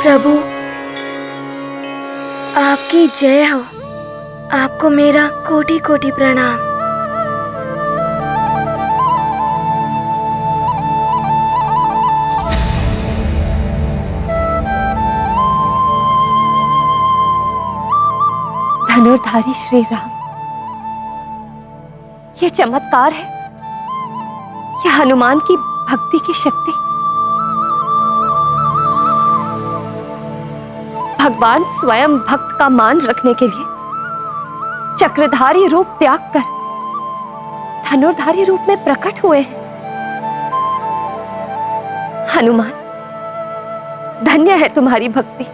प्रभु, आपकी जय हो। आपको मेरा कोटि कोटि प्रणाम। धनुर्धारी श्री राम, ये चमत्कार है, यह हनुमान की भक्ति की शक्ति। भगवान स्वयं भक्त का मान रखने के लिए चक्रधारी रूप त्याग कर धनुर्धारी रूप में प्रकट हुए हैं। हनुमान, धन्य है तुम्हारी भक्ति।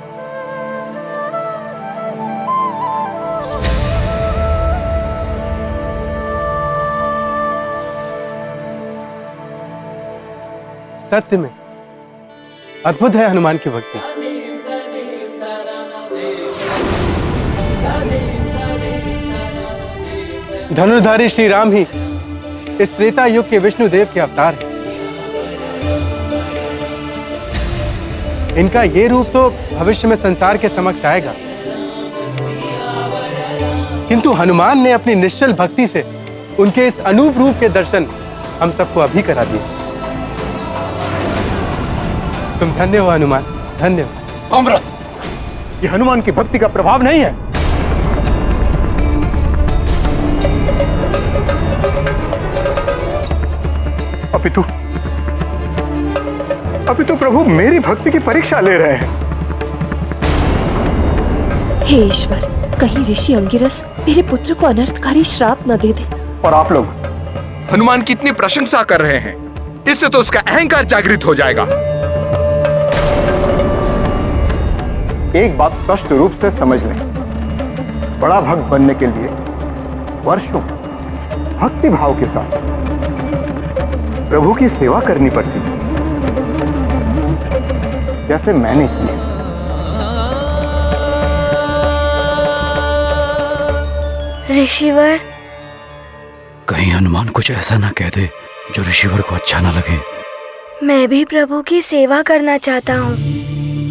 सत्य में अद्भुत है हनुमान की भक्ति। धनुर्धारी श्री राम ही इस त्रेता युग के विष्णु देव के अवतार हैं। इनका ये रूप तो भविष्य में संसार के समक्ष आएगा, किंतु हनुमान ने अपनी निश्चल भक्ति से उनके इस अनूप रूप के दर्शन हम सबको अभी करा दिए। तुम धन्य हो हनुमान, धन्य हो। अमृत, ये हनुमान की भक्ति का प्रभाव नहीं है। अपितु प्रभु मेरी भक्ति की परीक्षा ले रहे हैं। हे ईश्वर, कहीं ऋषि अंगिरस मेरे पुत्र को अनर्थकारी श्राप न दे दे। और आप लोग हनुमान की इतनी प्रशंसा कर रहे हैं, इससे तो उसका अहंकार जागृत हो जाएगा। एक बात स्पष्ट रूप से समझ लें, बड़ा भक्त बनने के लिए वर्षों भक्ति भाव के साथ प्रभु की सेवा करनी पड़ती है, जैसे मैंने की है। ऋषिवर, कहीं हनुमान कुछ ऐसा ना कह दे जो ऋषिवर को अच्छा ना लगे। मैं भी प्रभु की सेवा करना चाहता हूँ,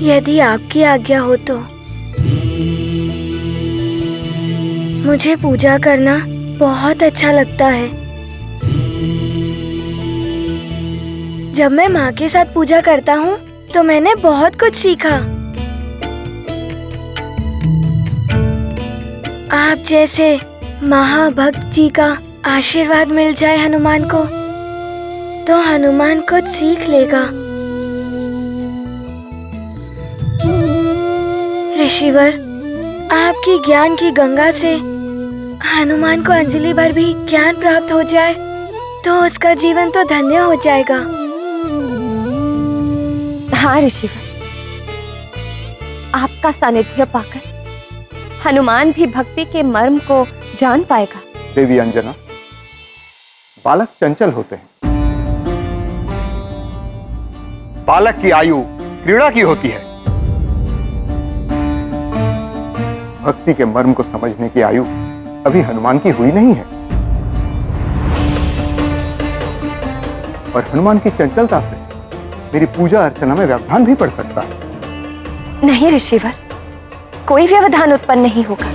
यदि आपकी आज्ञा हो तो। मुझे पूजा करना बहुत अच्छा लगता है। जब मैं माँ के साथ पूजा करता हूँ तो मैंने बहुत कुछ सीखा। आप जैसे महाभक्त जी का आशीर्वाद मिल जाए हनुमान को, तो हनुमान कुछ सीख लेगा। ऋषिवर, आपकी ज्ञान की गंगा से हनुमान को अंजलि भर भी ज्ञान प्राप्त हो जाए तो उसका जीवन तो धन्य हो जाएगा। हाँ ऋषिवर, आपका सानिध्य पाकर हनुमान भी भक्ति के मर्म को जान पाएगा। देवी अंजना, बालक चंचल होते हैं। बालक की आयु क्रीड़ा की होती है। भक्ति के मर्म को समझने की आयु अभी हनुमान की हुई नहीं है। और हनुमान की चंचलता से मेरी पूजा अर्चना में व्यवधान भी पड़ सकता है। नहीं ऋषिवर, कोई व्यवधान उत्पन्न नहीं होगा।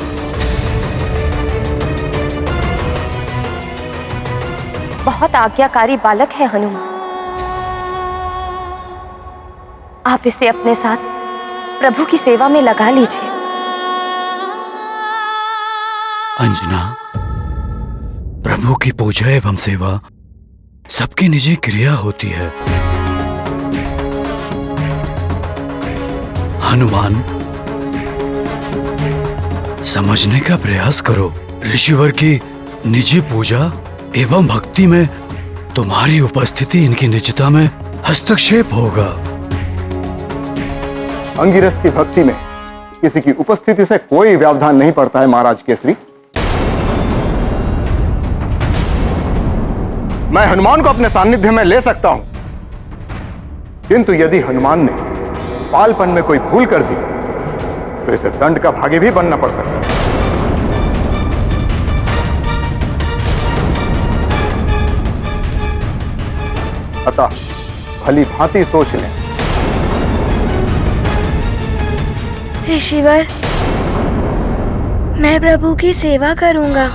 बहुत आज्ञाकारी बालक है हनुमान। आप इसे अपने साथ प्रभु की सेवा में लगा लीजिए। अंजना, प्रभु की पूजा एवं सेवा सबकी निजी क्रिया होती है। हनुमान, समझने का प्रयास करो। ऋषिवर की निजी पूजा एवं भक्ति में तुम्हारी उपस्थिति इनकी निजता में हस्तक्षेप होगा। अंगिरस की भक्ति में किसी की उपस्थिति से कोई व्यवधान नहीं पड़ता है महाराज केसरी। मैं हनुमान को अपने सानिध्य में ले सकता हूं, किंतु यदि हनुमान ने बालपन में कोई भूल कर दी तो इसे दंड का भागी भी बनना पड़ सकता है। अतः भली भांति सोच लें। ऋषिवर, मैं प्रभु की सेवा करूंगा।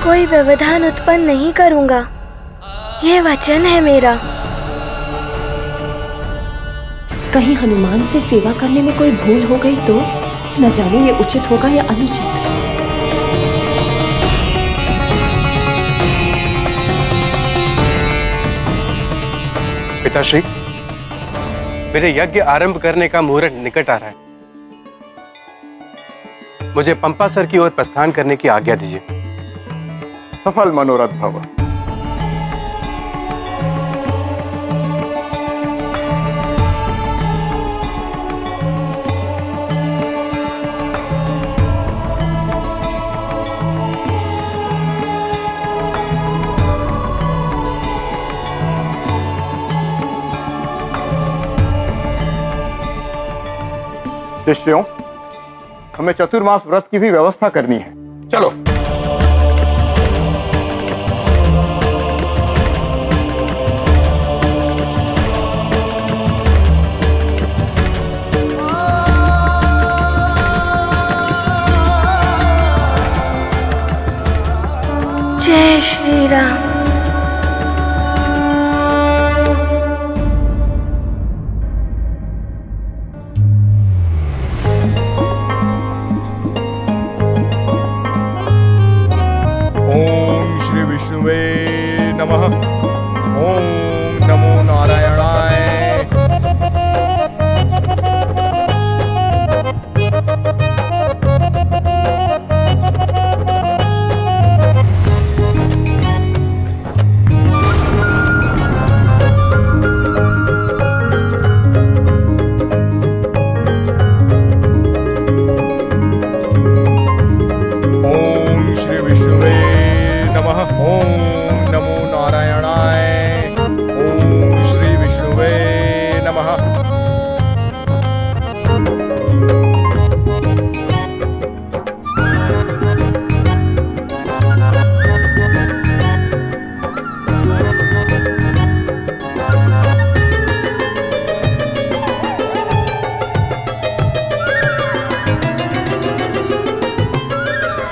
कोई व्यवधान उत्पन्न नहीं करूंगा, ये वचन है मेरा। कहीं हनुमान से सेवा करने में कोई भूल हो गई तो न जाने ये उचित होगा या अनुचित। पिताश्री, मेरे यज्ञ आरंभ करने का मुहूर्त निकट आ रहा है। मुझे पंपासर की ओर प्रस्थान करने की आज्ञा दीजिए। सफल मनोरथ भव। शिष्यों, हमें चतुर्मास व्रत की भी व्यवस्था करनी है। चलो। जय श्री राम। ओम श्री विष्णुवे नमः। ओम नमो नारायणाय। ओम श्री विष्णुवे नमः। ओम नमो नारायणाय। ओम श्री विष्णुवे नमः।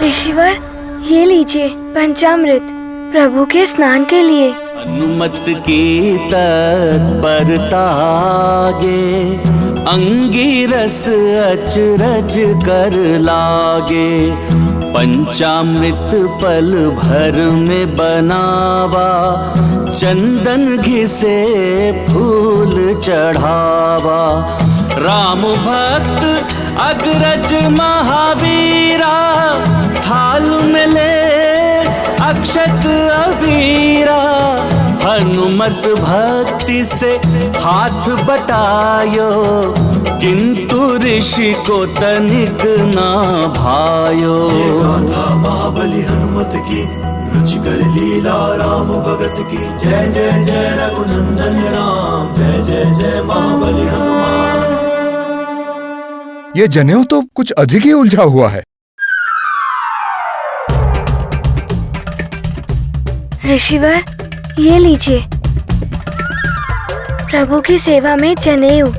ऋषिवर, ये लीजिए पंचामृत प्रभु के स्नान के लिए। अनुमत की तत्परता आगे, अंगिरस अचरज कर लागे। पंचामृत पल भर में बनावा, चंदन घिसे फूल चढ़ावा। राम भक्त अग्रज महावीरा, थाल में ले अक्षत अबीरा। हनुमत भक्ति से हाथ बटायो, किंतु ऋषि को तनिक ना भायो। महाबली हनुमत की, रुचिकर लीला राम भगत की। जय जय जय रघुनंदन राम, जय जय जय महाबली हनुमान। ये जनेऊ तो कुछ अधिक ही उलझा हुआ है। ऋषिवर, ये लीजिए प्रभु की सेवा में जनेऊ।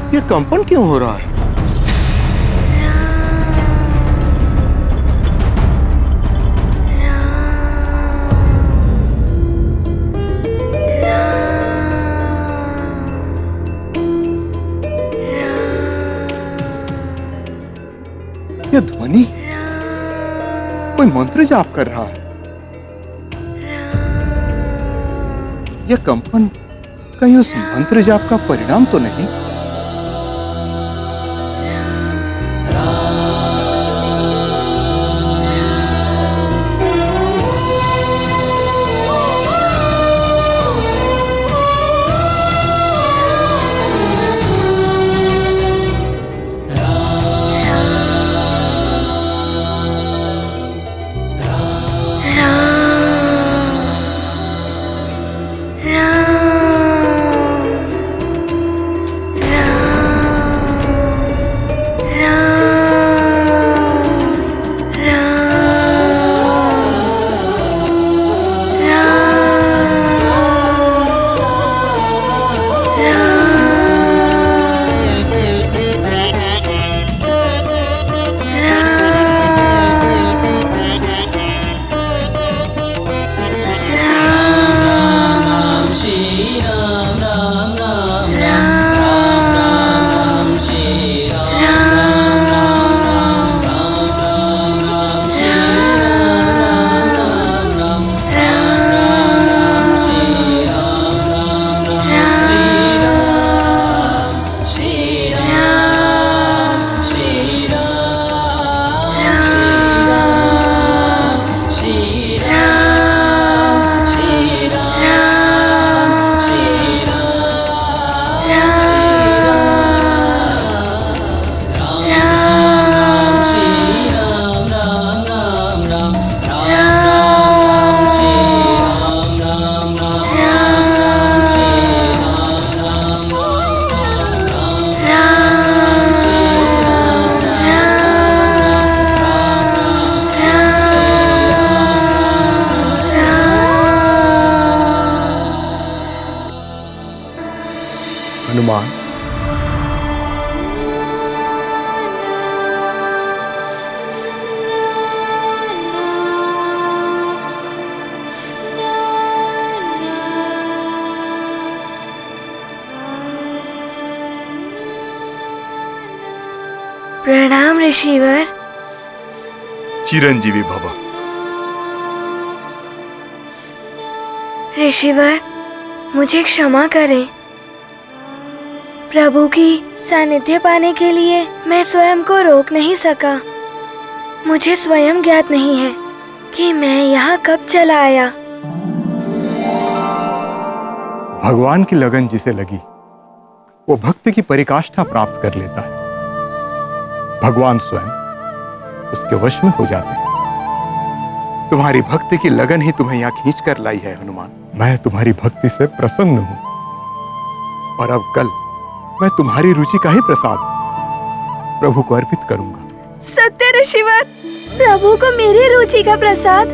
ये कंपन क्यों हो रहा है? कोई मंत्र जाप कर रहा है। यह कंपन कहीं उस मंत्र जाप का परिणाम तो नहीं? हनुमान, प्रणाम ऋषिवर। चिरंजीवी भव। ऋषिवर, मुझे क्षमा करें। प्रभु की सानिध्य पाने के लिए मैं स्वयं को रोक नहीं सका। मुझे स्वयं ज्ञात नहीं है कि मैं यहाँ कब चला आया। भगवान की लगन जिसे लगी वो भक्त की पराकाष्ठा प्राप्त कर लेता है। भगवान स्वयं उसके वश में हो जाते हैं। तुम्हारी भक्ति की लगन ही तुम्हें यहाँ खींच कर लाई है हनुमान। मैं तुम्हारी भक्ति से प्रसन्न हूं और अब कल मैं तुम्हारी रुचि का ही प्रसाद प्रभु को अर्पित करूंगा। सत्य ऋषिवर, प्रभु को मेरी रुचि का प्रसाद।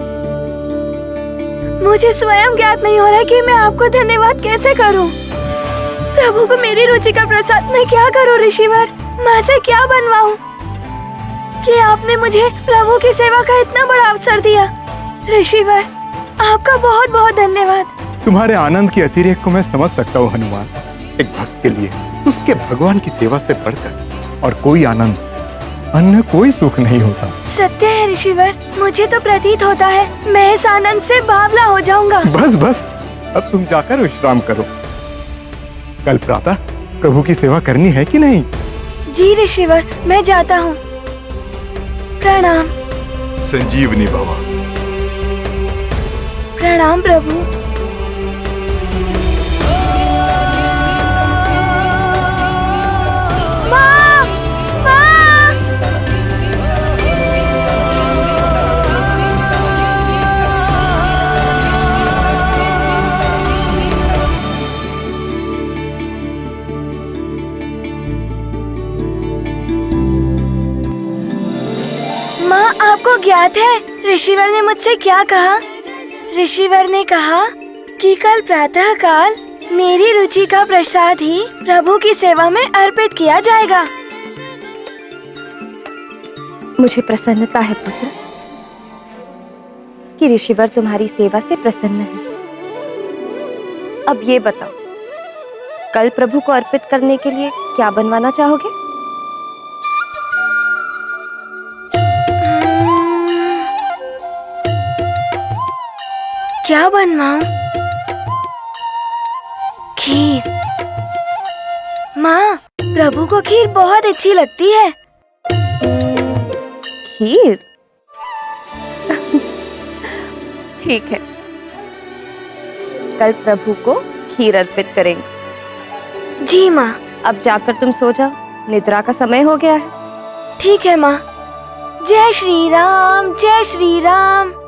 मुझे स्वयं ज्ञात नहीं हो रहा कि मैं आपको धन्यवाद कैसे करूं। प्रभु को मेरी रुचि का प्रसाद मैं क्या करूं ऋषिवर? माँ से क्या बनवाऊं कि आपने मुझे प्रभु की सेवा का इतना बड़ा अवसर दिया। ऋषिवर, आपका बहुत बहुत धन्यवाद। तुम्हारे आनंद की अतिरेक को मैं समझ सकता हूँ हनुमान। एक भक्त के लिए उसके भगवान की सेवा से बढ़कर और कोई आनंद, अन्य कोई सुख नहीं होता। सत्य है ऋषिवर, मुझे तो प्रतीत होता है मैं इस आनंद से बावला हो जाऊंगा। बस बस, अब तुम जाकर विश्राम करो। कल प्रातः प्रभु की सेवा करनी है कि नहीं? जी ऋषिवर, मैं जाता हूँ। प्रणाम। संजीवनी भव। प्रणाम प्रभु। माँ! माँ! माँ, आपको ज्ञात है ऋषिवर ने मुझसे क्या कहा? ऋषिवर ने कहा कि कल प्रातः काल मेरी रुचि का प्रसाद ही प्रभु की सेवा में अर्पित किया जाएगा। मुझे प्रसन्नता है पुत्र कि ऋषिवर तुम्हारी सेवा से प्रसन्न है। अब ये बताओ, कल प्रभु को अर्पित करने के लिए क्या बनवाना चाहोगे? क्या बनवाऊं? खीर। माँ, प्रभु को खीर बहुत अच्छी लगती है। खीर? ठीक है, कल प्रभु को खीर अर्पित करेंगे। जी माँ। अब जाकर तुम सो जाओ, निद्रा का समय हो गया है। ठीक है माँ। जय श्री राम, जय श्री राम।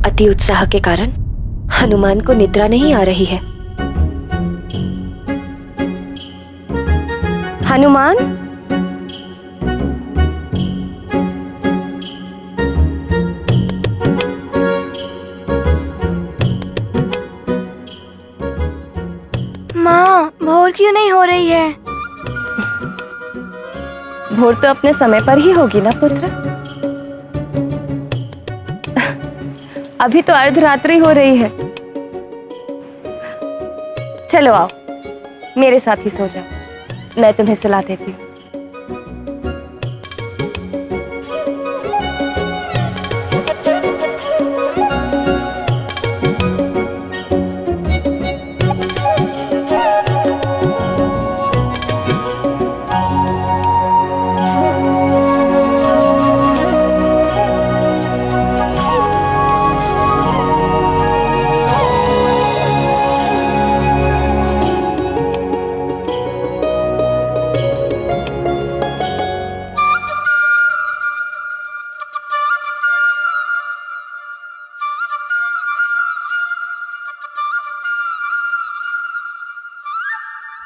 अति उत्साह के कारण हनुमान को निद्रा नहीं आ रही है। हनुमान, माँ, भोर क्यों नहीं हो रही है? भोर तो अपने समय पर ही होगी ना पुत्र। अभी तो अर्धरात्रि हो रही है। चलो आओ, मेरे साथ ही सो जाओ, मैं तुम्हें सुला देती हूँ।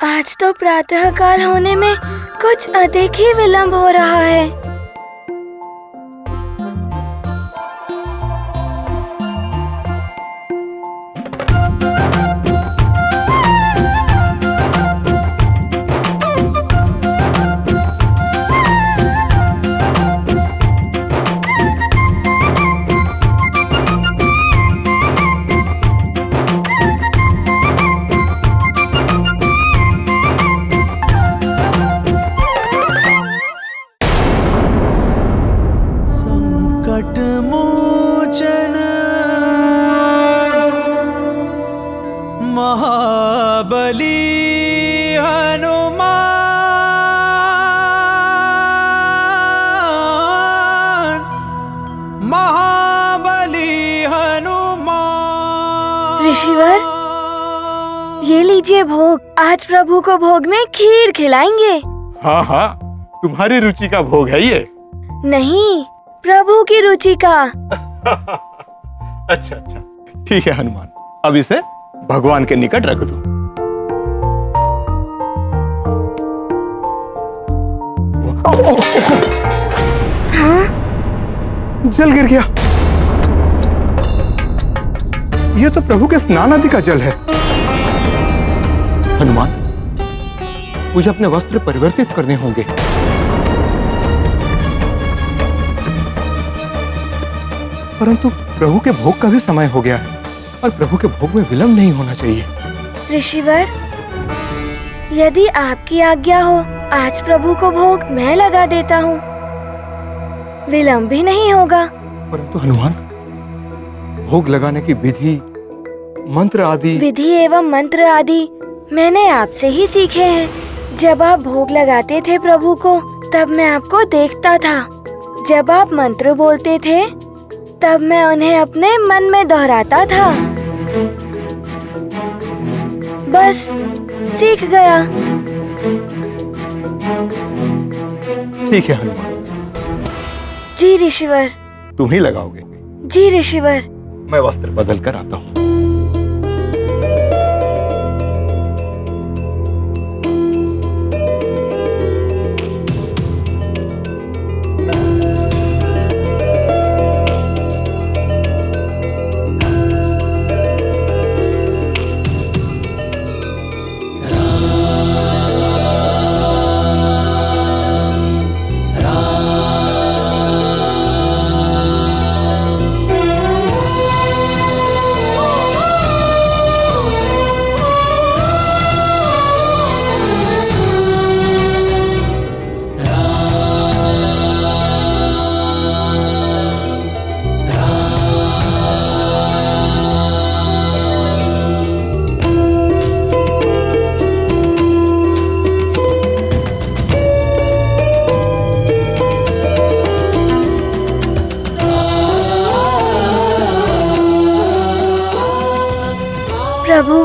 आज तो प्रातः काल होने में कुछ अधिक ही विलंब हो रहा है। महाबली हनुमान, महाबली हनुमान। ऋषिवर, ये लीजिए भोग। आज प्रभु को भोग में खीर खिलाएंगे। हाँ हाँ, तुम्हारी रुचि का भोग है ये। नहीं, प्रभु की रुचि का। अच्छा अच्छा, ठीक है हनुमान, अब इसे भगवान के निकट रख दो। हाँ? जल गिर गया। ये तो प्रभु के स्नान आदि का जल है। हनुमान, मुझे अपने वस्त्र परिवर्तित करने होंगे। परंतु प्रभु के भोग का भी समय हो गया है और प्रभु के भोग में विलंब नहीं होना चाहिए। ऋषिवर, यदि आपकी आज्ञा हो, आज प्रभु को भोग मैं लगा देता हूँ, विलंब भी नहीं होगा। परंतु हनुमान, भोग लगाने की विधि एवं मंत्र आदि मैंने आपसे ही सीखे हैं। जब आप भोग लगाते थे प्रभु को, तब मैं आपको देखता था। जब आप मंत्र बोलते थे, तब मैं उन्हें अपने मन में दोहराता था। बस सीख गया। ठीक है हनुमान, जी ऋषिवर। तुम ही लगाओगे? जी ऋषिवर। मैं वस्त्र बदल कर आता हूँ। प्रभु,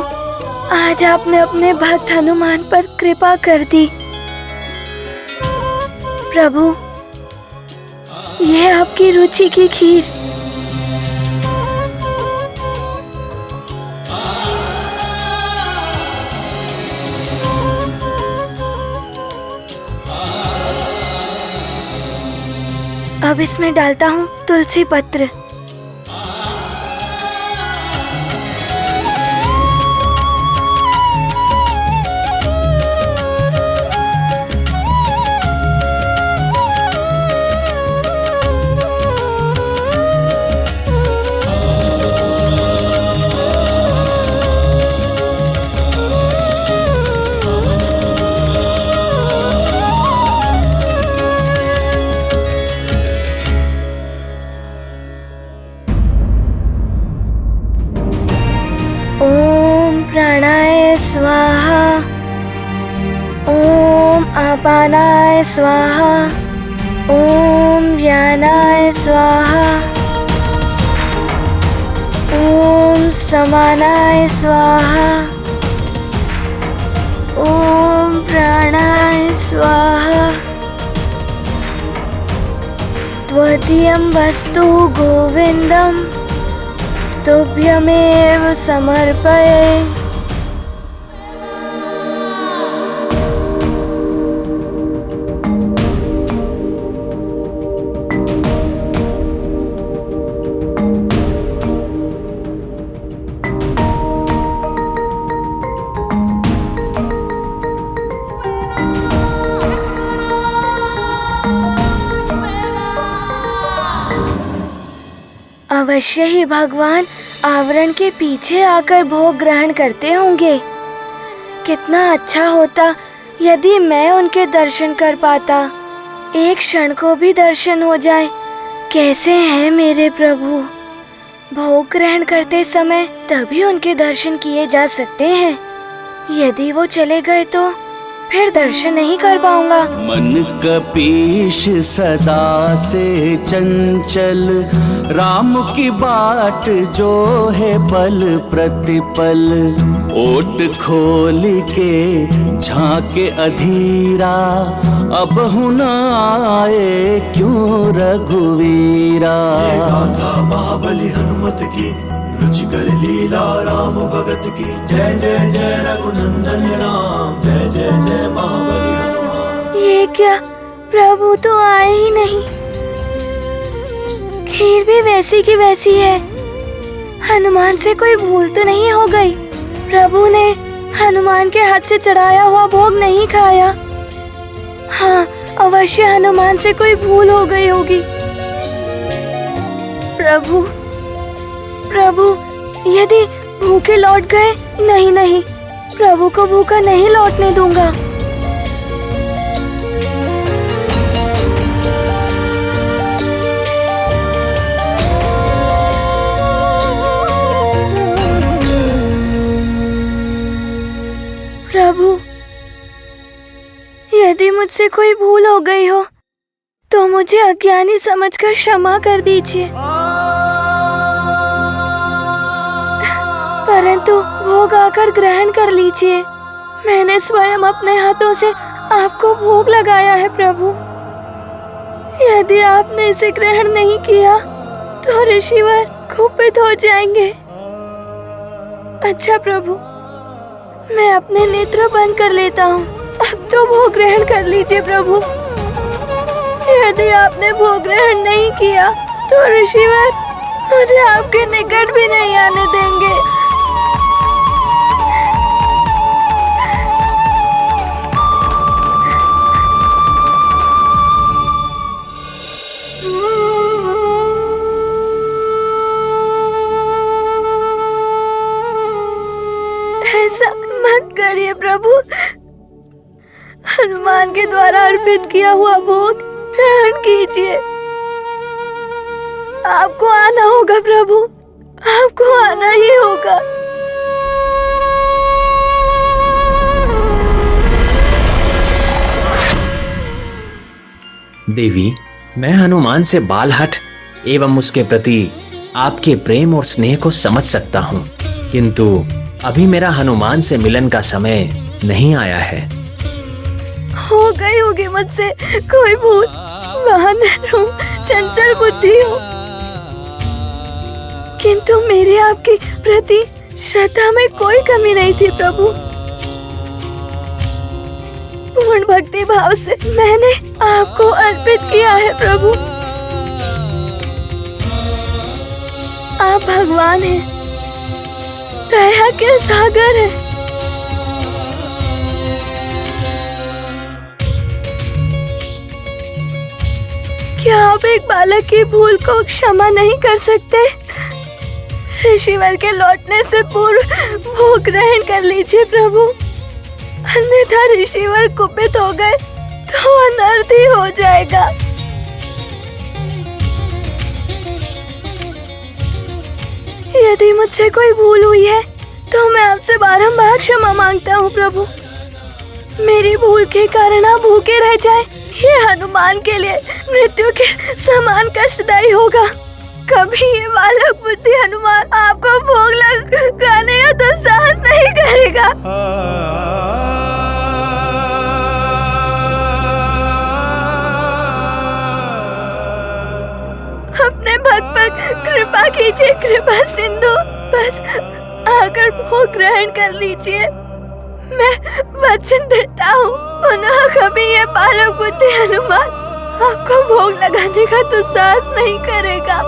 आज आपने अपने भक्त हनुमान पर कृपा कर दी। प्रभु, यह आपकी रुचि की खीर। अब इसमें डालता हूँ तुलसी पत्र। प्राणाय स्वाहा, ओम अपानाय स्वाहा, ओम व्यानाय स्वाहा, ओम समानाय स्वाहा, ओम प्राणाय स्वाहा। त्वदीयं वस्तु गोविंदम तुभ्यमेव समर्पये। अवश्य ही भगवान आवरण के पीछे आकर भोग ग्रहण करते होंगे। कितना अच्छा होता यदि मैं उनके दर्शन कर पाता। एक क्षण को भी दर्शन हो जाए। कैसे हैं मेरे प्रभु? भोग ग्रहण करते समय तभी उनके दर्शन किए जा सकते हैं। यदि वो चले गए तो फिर दर्शन नहीं कर पाऊंगा। मन कपीश सदा से चंचल, राम की बाट जो है पल प्रतिपल। ओट खोल के झांके अधीरा, अब न आए क्यों रघुवीरा। गाथा महाबली हनुमत की, रुचिकर लीला राम भगत की। जय जय जय रघुनंदन राम, जय जय जय महाबली हनुमान। ये क्या, प्रभु तो आए ही नहीं। खीर भी वैसी की वैसी है। हनुमान से कोई भूल तो नहीं हो गई? प्रभु ने हनुमान के हाथ से चढ़ाया हुआ भोग नहीं खाया। हाँ, अवश्य हनुमान से कोई भूल हो गई होगी। प्रभु। प्रभु, यदि भूखे लौट गए, नहीं नहीं, प्रभु को भूखा नहीं लौटने दूंगा। प्रभु, यदि मुझसे कोई भूल हो गई हो तो मुझे अज्ञानी समझकर क्षमा कर दीजिए, परंतु भोग आकर ग्रहण कर लीजिए। मैंने स्वयं अपने हाथों से आपको भोग लगाया है प्रभु। यदि आपने इसे ग्रहण नहीं किया तो ऋषिवर कुपित हो जाएंगे। अच्छा प्रभु, मैं अपने नेत्र बंद कर लेता हूँ। अब तो भोग ग्रहण कर लीजिए प्रभु। यदि आपने भोग ग्रहण नहीं किया तो ऋषिवर मुझे आपके निकट भी नहीं आने देंगे। ऐसा मत करिए प्रभु। हनुमान के द्वारा अर्पित किया हुआ भोग ग्रहण कीजिए। आपको आना होगा प्रभु, आपको आना ही होगा। देवी, मैं हनुमान से बालहठ एवं उसके प्रति आपके प्रेम और स्नेह को समझ सकता हूँ, किंतु अभी मेरा हनुमान से मिलन का समय नहीं आया है। हो गई होगी मुझसे कोई भूल, बहादुर हूँ, चंचल बुद्धि हूँ, किंतु मेरे आपके प्रति श्रद्धा में कोई कमी नहीं थी प्रभु। पूर्ण भक्ति भाव से मैंने आपको अर्पित किया है प्रभु। आप भगवान हैं, दया के सागर हैं। क्या आप एक बालक की भूल को क्षमा नहीं कर सकते? ऋषिवर के लौटने से पूर्व भोग ग्रहण कर लीजिए प्रभु, अन्यथा ऋषिवर कुपित हो गए तो अनर्थ ही हो जाएगा। यदि मुझसे कोई भूल हुई है तो मैं आपसे बारंबार क्षमा मांगता हूँ प्रभु। मेरी भूल के कारण आप भूखे रह जाए, ये हनुमान के लिए मृत्यु के समान कष्टदायी होगा। कभी ये बालक बुद्धि हनुमान आपको भोग लगाने का तो साहस नहीं करेगा। अपने भक्त पर कृपा कीजिए, कृपा सिंधु, बस आकर भोग ग्रहण कर लीजिए। मैं वचन देता हूँ, पुनः कभी ये बालक बुद्धि हनुमान आपको भोग लगाने का तो साहस नहीं करेगा।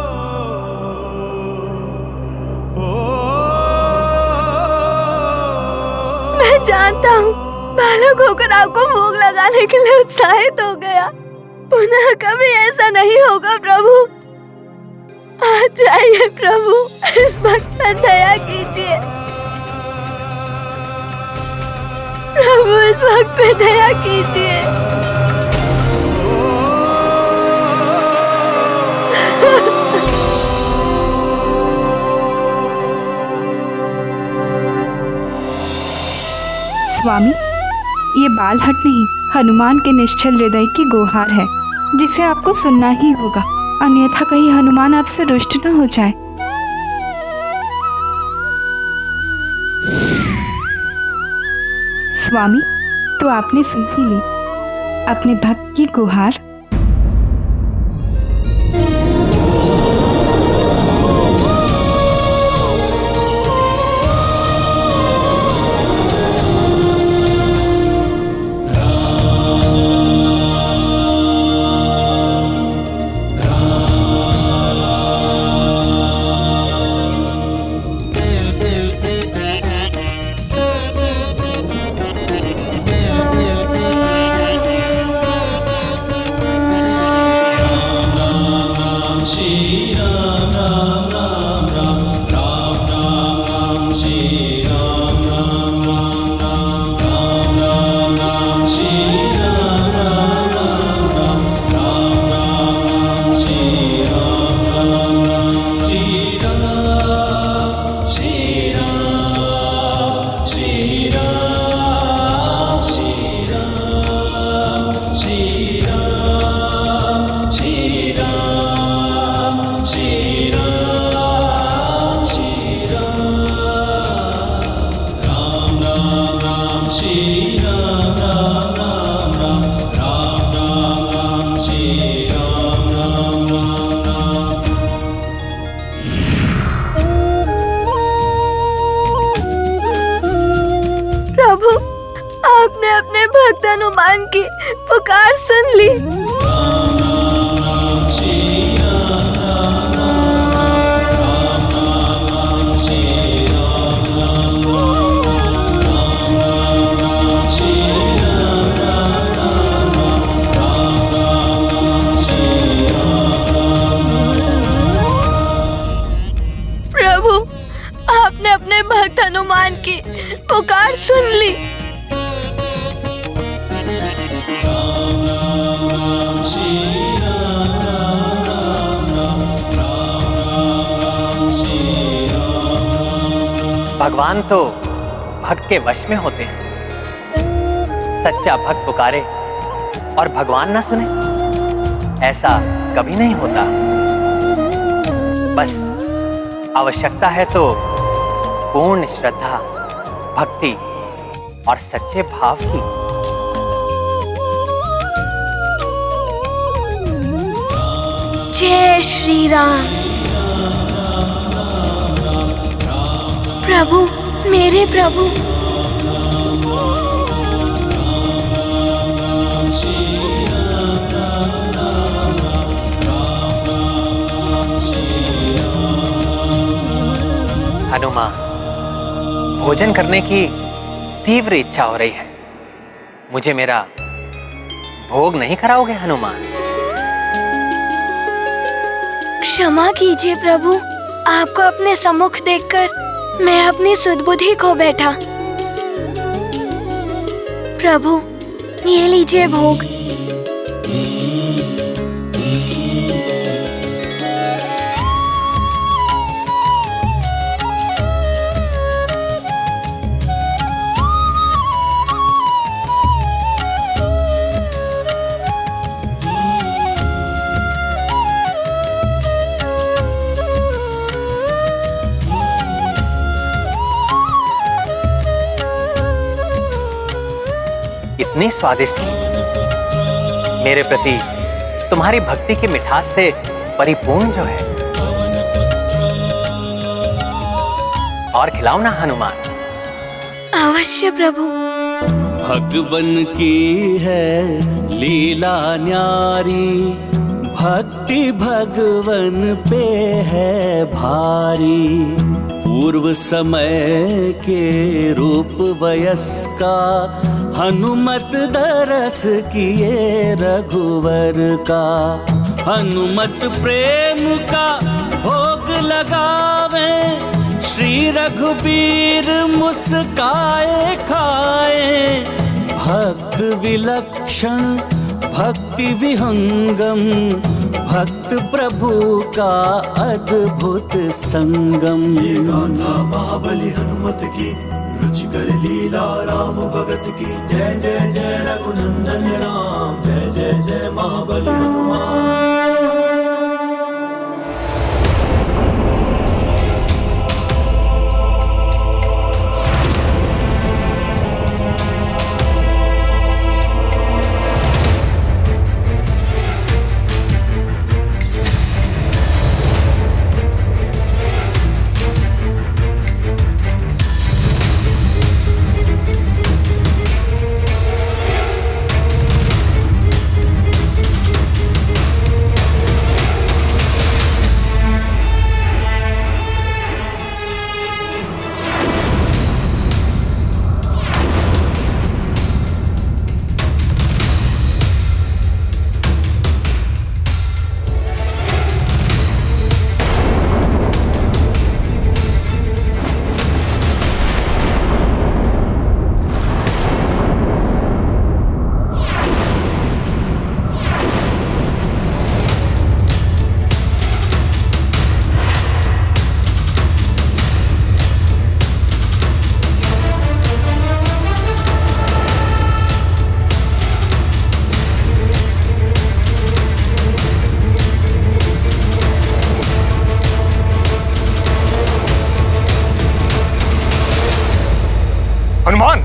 मैं जानता हूँ बालक होकर आपको भोग लगाने के लिए उत्साहित हो गया, पुनः कभी ऐसा नहीं होगा प्रभु। आ जाइए प्रभु, इस भक्त पर दया कीजिए प्रभु, इस भक्त पे दया कीजिए। स्वामी, ये बालहट नहीं, हनुमान के निश्चल हृदय की गुहार है, जिसे आपको सुनना ही होगा, अन्यथा कहीं हनुमान आपसे रुष्ट न हो जाए। स्वामी, तो आपने सुन ही ली अपने भक्त की गुहार। हनुमान की पुकार सुन ली। प्रभु, आपने अपने भक्त हनुमान की पुकार सुन ली। भगवान तो भक्त के वश में होते हैं। सच्चा भक्त पुकारे और भगवान ना सुने, ऐसा कभी नहीं होता। बस आवश्यकता है तो पूर्ण श्रद्धा, भक्ति और सच्चे भाव की। जय श्री राम। प्रभु, मेरे प्रभु, हनुमान, भोजन करने की तीव्र इच्छा हो रही है। मुझे मेरा भोग नहीं कराओगे हनुमान? क्षमा कीजिए प्रभु, आपको अपने सम्मुख देखकर मैं अपनी सुधबुद्धि खो बैठा। प्रभु, ये लीजिए भोग। इतनी स्वादिष्ट मेरे प्रति तुम्हारी भक्ति की मिठास से परिपूर्ण जो है। और खिलाओ ना हनुमान। अवश्य प्रभु। भगवन की है लीला न्यारी, भक्ति भगवन पे है भारी। पूर्व समय के रूप वयस्का, हनुमत दरस किए रघुवर का। हनुमत प्रेम का भोग लगावे, श्री रघुबीर मुस्काए खाए। भक्त विलक्षण भक्ति विहंगम, भक्त प्रभु का अद्भुत संगम। ये गाथा महाबली हनुमत की, रुचिकर लीला राम भगत की। जय जय जय रघुनंदन राम, जय जय जय महाबली हनुमान। हनुमान,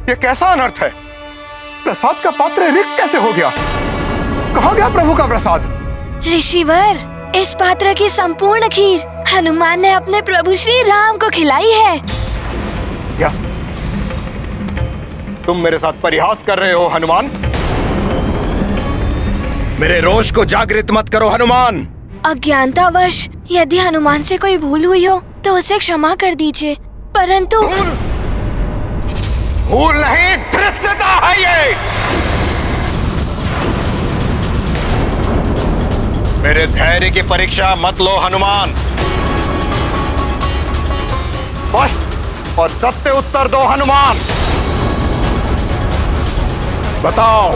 ये कैसा अनर्थ है? प्रसाद का पात्र रिक्त कैसे हो गया? कहाँ गया प्रभु का प्रसाद? ऋषिवर, इस पात्र की संपूर्ण खीर हनुमान ने अपने प्रभु श्री राम को खिलाई है। क्या तुम मेरे साथ परिहास कर रहे हो हनुमान? मेरे रोष को जागृत मत करो हनुमान। अज्ञानतावश यदि हनुमान से कोई भूल हुई हो तो उसे क्षमा कर दीजिए, परंतु भूल नहीं, धृष्टता है ये। मेरे धैर्य की परीक्षा मत लो हनुमान। स्पष्ट और सत्य उत्तर दो हनुमान। बताओ,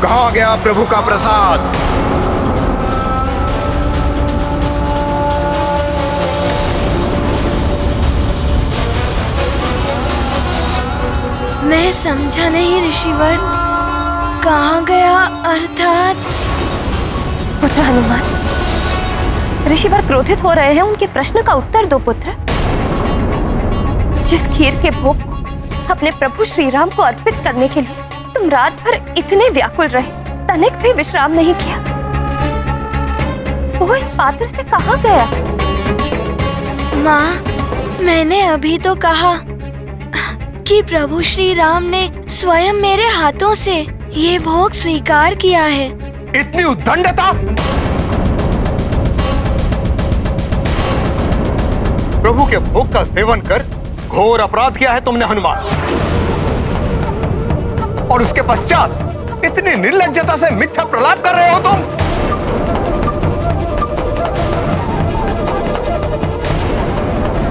कहां गया प्रभु का प्रसाद? मैं समझा नहीं ऋषिवर, कहाँ गया अर्थात? पुत्र हनुमान, ऋषिवर क्रोधित हो रहे हैं, उनके प्रश्न का उत्तर दो पुत्र। जिस खीर के भोग को अपने प्रभु श्री राम को अर्पित करने के लिए तुम रात भर इतने व्याकुल रहे, तनिक भी विश्राम नहीं किया, वो इस पात्र से कहाँ गया? माँ, मैंने अभी तो कहा कि प्रभु श्री राम ने स्वयं मेरे हाथों से ये भोग स्वीकार किया है। इतनी उद्दंडता! प्रभु के भोग का सेवन कर घोर अपराध किया है तुमने हनुमान, और उसके पश्चात इतनी निर्लज्जता से मिथ्या प्रलाप कर रहे हो तुम।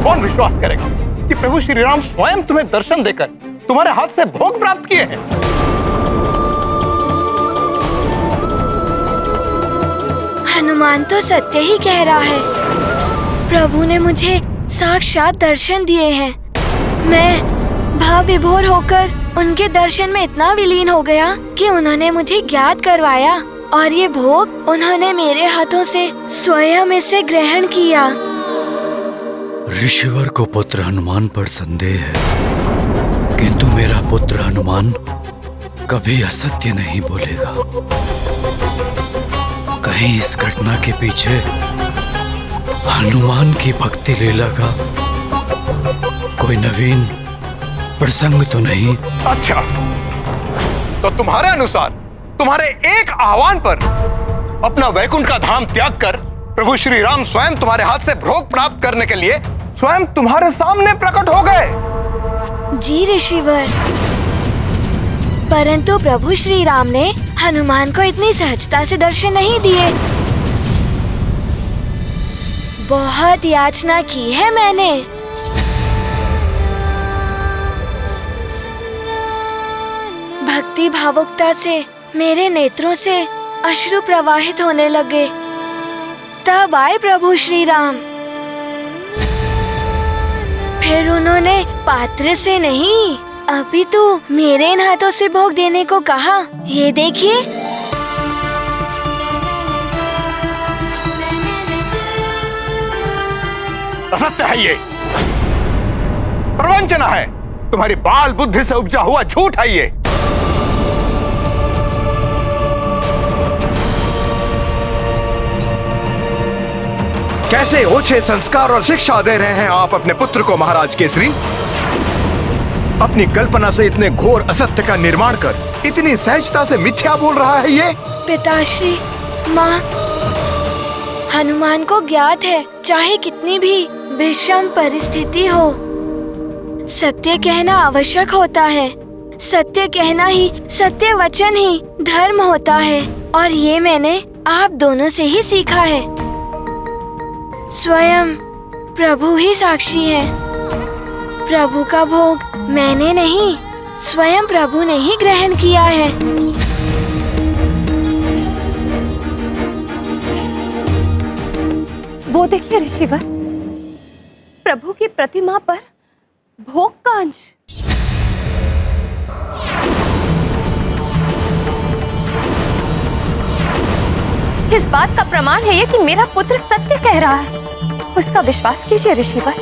कौन विश्वास करेगा कि प्रभु श्री राम स्वयं तुम्हें दर्शन देकर तुम्हारे हाथ से भोग प्राप्त किए हैं? हनुमान तो सत्य ही कह रहा है। प्रभु ने मुझे साक्षात दर्शन दिए हैं। मैं भाव विभोर होकर उनके दर्शन में इतना विलीन हो गया कि उन्होंने मुझे ज्ञात करवाया, और ये भोग उन्होंने मेरे हाथों से स्वयं इसे ग्रहण किया। ऋषिवर को पुत्र हनुमान पर संदेह है, किंतु मेरा पुत्र हनुमान कभी असत्य नहीं बोलेगा। कहीं इस घटना के पीछे हनुमान की भक्ति लीला का कोई नवीन प्रसंग तो नहीं? अच्छा, तो तुम्हारे अनुसार तुम्हारे एक आह्वान पर अपना वैकुंठ का धाम त्याग कर प्रभु श्री राम स्वयं तुम्हारे हाथ से भोग प्राप्त करने के लिए स्वयं तुम्हारे सामने प्रकट हो गए। जी ऋषिवर, परंतु प्रभु श्री राम ने हनुमान को इतनी सहजता से दर्शन नहीं दिए। बहुत याचना की है मैंने। भक्ति भावुकता से मेरे नेत्रों से अश्रु प्रवाहित होने लगे। तब आए प्रभु श्री राम। फिर उन्होंने पात्र से नहीं, अपितु मेरे इन हाथों से भोग देने को कहा। ये देखिए। असत्य है ये, प्रवंचना है, तुम्हारी बाल बुद्धि से उपजा हुआ झूठ है ये। कैसे ओछे संस्कार और शिक्षा दे रहे हैं आप अपने पुत्र को महाराज केसरी। अपनी कल्पना से इतने घोर असत्य का निर्माण कर इतनी सहजता से मिथ्या बोल रहा है ये। पिताश्री, माँ, हनुमान को ज्ञात है चाहे कितनी भी विषम परिस्थिति हो, सत्य कहना आवश्यक होता है। सत्य कहना ही, सत्य वचन ही धर्म होता है, और ये मैंने आप दोनों से ही सीखा है। स्वयं प्रभु ही साक्षी है। प्रभु का भोग मैंने नहीं, स्वयं प्रभु ने ही ग्रहण किया है। वो देखिए ऋषिवर, प्रभु की प्रतिमा पर भोग का अंश। इस बात का प्रमाण है ये कि मेरा पुत्र सत्य कह रहा है। उसका विश्वास कीजिए ऋषिवर।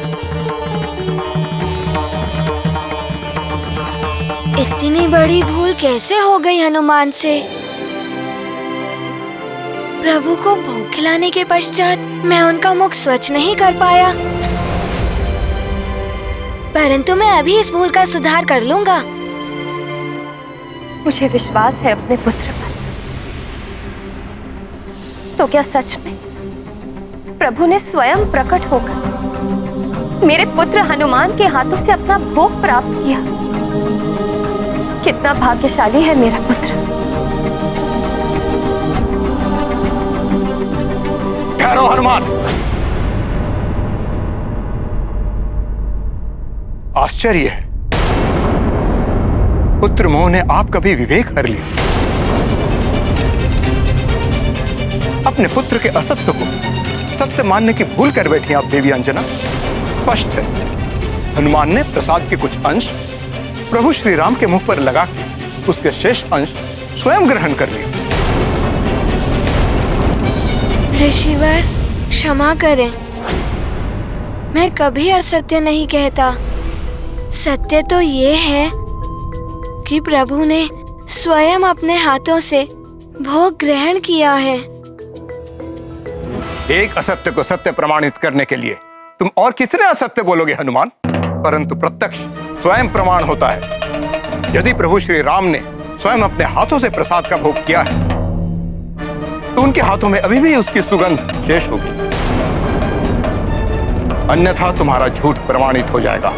इतनी बड़ी भूल कैसे हो गई हनुमान से? प्रभु को भोग खिलाने के पश्चात मैं उनका मुख स्वच्छ नहीं कर पाया, परंतु मैं अभी इस भूल का सुधार कर लूंगा। मुझे विश्वास है अपने पुत्र पर। तो क्या सच में प्रभु ने स्वयं प्रकट होकर मेरे पुत्र हनुमान के हाथों से अपना भोग प्राप्त किया? कितना भाग्यशाली है मेरा पुत्र। ठहरो हनुमान। आश्चर्य है, पुत्र मोह ने आपका भी विवेक हर लिया। अपने पुत्र के असत्य को सत्य मानने की भूल कर बैठी आप देवी अंजना। स्पष्ट है, हनुमान ने प्रसाद के कुछ अंश प्रभु श्री राम के मुख पर लगा के उसके शेष अंश स्वयं ग्रहण कर लिया। ऋषिवर, क्षमा करें, मैं कभी असत्य नहीं कहता। सत्य तो ये है कि प्रभु ने स्वयं अपने हाथों से भोग ग्रहण किया है। एक असत्य को सत्य प्रमाणित करने के लिए तुम और कितने असत्य बोलोगे हनुमान? परंतु प्रत्यक्ष स्वयं प्रमाण होता है। यदि प्रभु श्री राम ने स्वयं अपने हाथों से प्रसाद का भोग किया है तो उनके हाथों में अभी भी उसकी सुगंध शेष होगी, अन्यथा तुम्हारा झूठ प्रमाणित हो जाएगा।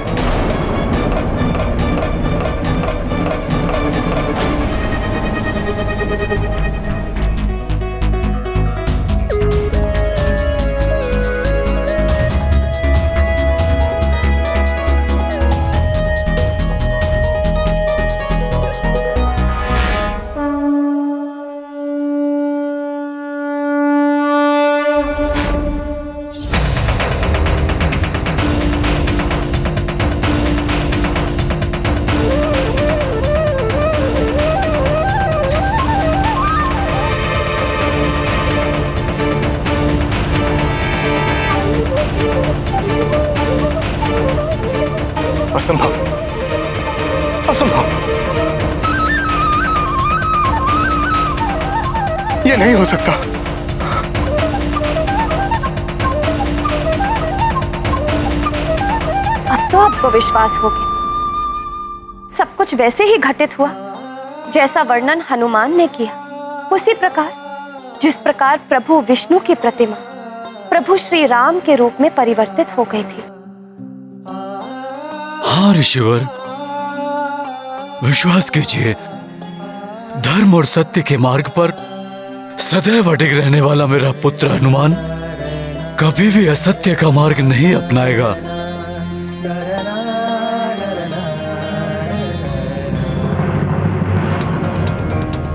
असंभव, असंभव, ये नहीं हो सकता। अब तो आपको विश्वास हो गया। सब कुछ वैसे ही घटित हुआ जैसा वर्णन हनुमान ने किया। उसी प्रकार जिस प्रकार प्रभु विष्णु की प्रतिमा प्रभु श्री राम के रूप में परिवर्तित हो गई थी। हाँ ऋषिवर, विश्वास कीजिए, धर्म और सत्य के मार्ग पर सदैव अडिग रहने वाला मेरा पुत्र हनुमान कभी भी असत्य का मार्ग नहीं अपनाएगा।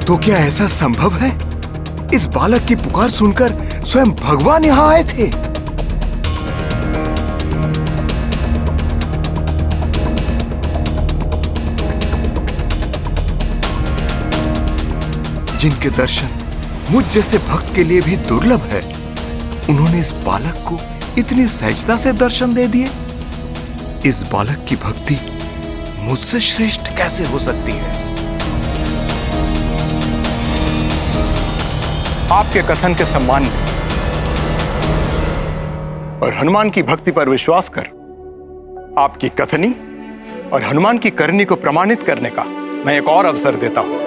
तो क्या ऐसा संभव है? इस बालक की पुकार सुनकर स्वयं भगवान यहां आए थे। जिनके दर्शन मुझ जैसे भक्त के लिए भी दुर्लभ है, उन्होंने इस बालक को इतनी सहजता से दर्शन दे दिए। इस बालक की भक्ति मुझसे श्रेष्ठ कैसे हो सकती है? आपके कथन के सम्मान में और हनुमान की भक्ति पर विश्वास कर आपकी कथनी और हनुमान की करनी को प्रमाणित करने का मैं एक और अवसर देता हूं।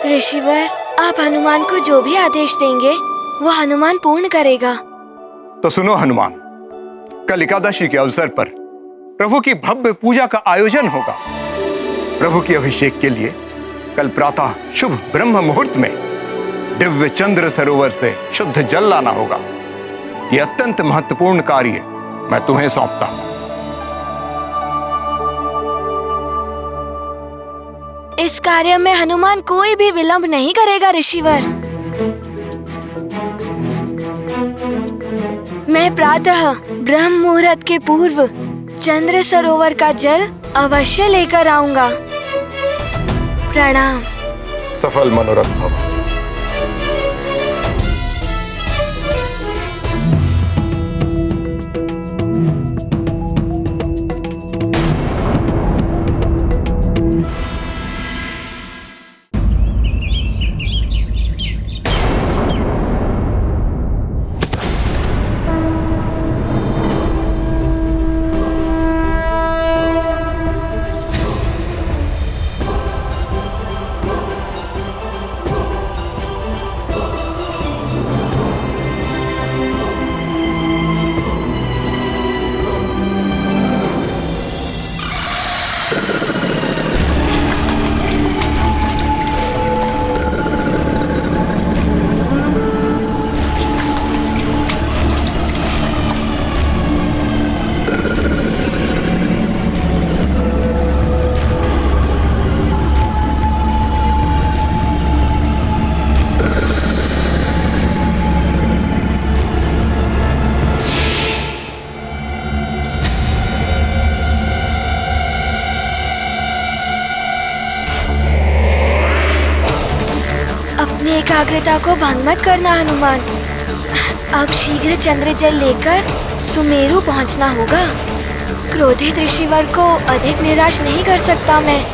ऋषिवर, आप हनुमान को जो भी आदेश देंगे वो हनुमान पूर्ण करेगा। तो सुनो हनुमान, कल एकादशी के अवसर पर प्रभु की भव्य पूजा का आयोजन होगा। प्रभु के अभिषेक के लिए कल प्रातः शुभ ब्रह्म मुहूर्त में दिव्य चंद्र सरोवर से शुद्ध जल लाना होगा। यह अत्यंत महत्वपूर्ण कार्य मैं तुम्हें सौंपता हूं। इस कार्य में हनुमान कोई भी विलंब नहीं करेगा ऋषिवर। मैं प्रातः ब्रह्म मुहूर्त के पूर्व चंद्र सरोवर का जल अवश्य लेकर आऊंगा। प्रणाम। सफल मनोरथ भव। अपनी एकाग्रता को भंग मत करना हनुमान। अब शीघ्र चंद्र जल लेकर सुमेरु पहुंचना होगा। क्रोधित ऋषिवर को अधिक निराश नहीं कर सकता मैं।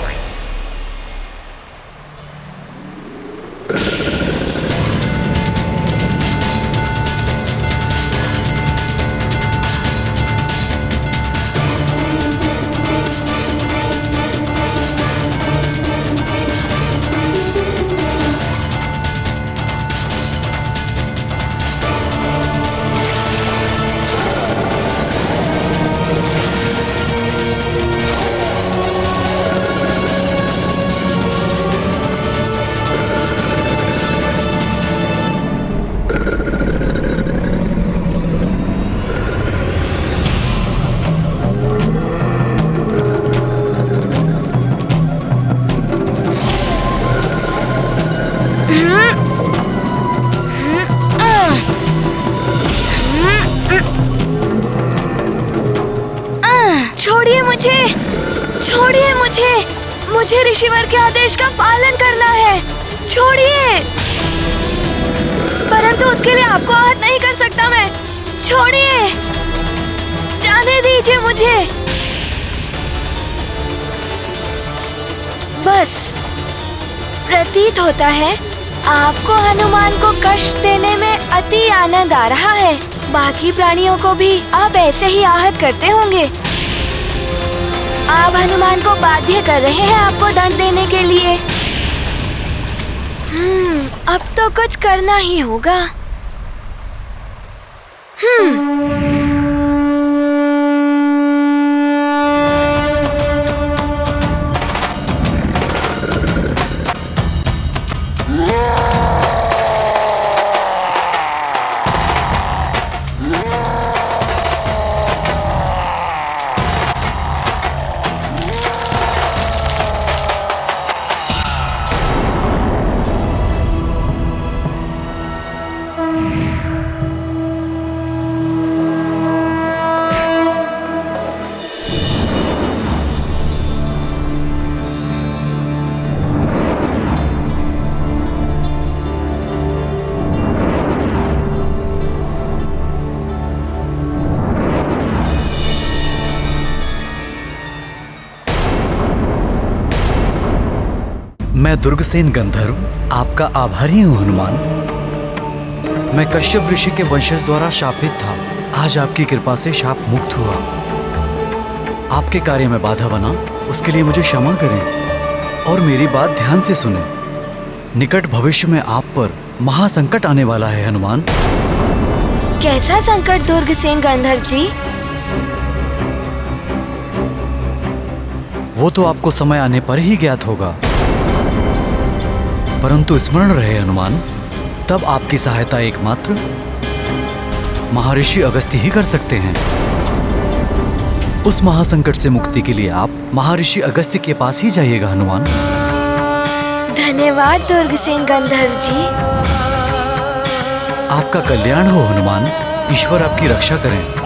छोड़िए मुझे, मुझे ऋषिवर के आदेश का पालन करना है। छोड़िए, परंतु उसके लिए आपको आहत नहीं कर सकता मैं। छोड़िए, जाने दीजिए मुझे। बस प्रतीत होता है आपको हनुमान को कष्ट देने में अति आनंद आ रहा है। बाकी प्राणियों को भी आप ऐसे ही आहत करते होंगे। आप हनुमान को बाध्य कर रहे हैं आपको दंड देने के लिए। अब तो कुछ करना ही होगा। मैं दुर्गसेन गंधर्व आपका आभारी हूँ हनुमान। मैं कश्यप ऋषि के वंशज द्वारा शापित था। आज आपकी कृपा से शाप मुक्त हुआ। आपके कार्य में बाधा बना, उसके लिए मुझे क्षमा करें और मेरी बात ध्यान से सुनें। निकट भविष्य में आप पर महासंकट आने वाला है हनुमान। कैसा संकट दुर्गसेन गंधर्व जी? वो तो आपको समय आने पर ही ज्ञात होगा, परंतु स्मरण रहे हनुमान, तब आपकी सहायता एकमात्र महर्षि अगस्त्य ही कर सकते हैं। उस महासंकट से मुक्ति के लिए आप महर्षि अगस्त्य के पास ही जाइएगा हनुमान। धन्यवाद दुर्गसेन गंधर्व जी। आपका कल्याण हो हनुमान। ईश्वर आपकी रक्षा करें।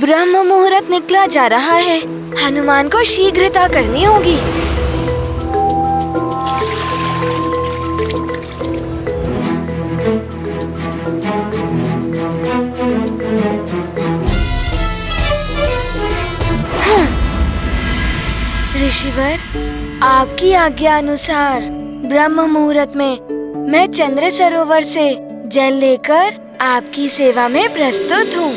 ब्रह्म मुहूर्त निकला जा रहा है। हनुमान को शीघ्रता करनी होगी। ऋषिवर, आपकी आज्ञा अनुसार ब्रह्म मुहूर्त में मैं चंद्र सरोवर से जल लेकर आपकी सेवा में प्रस्तुत हूँ।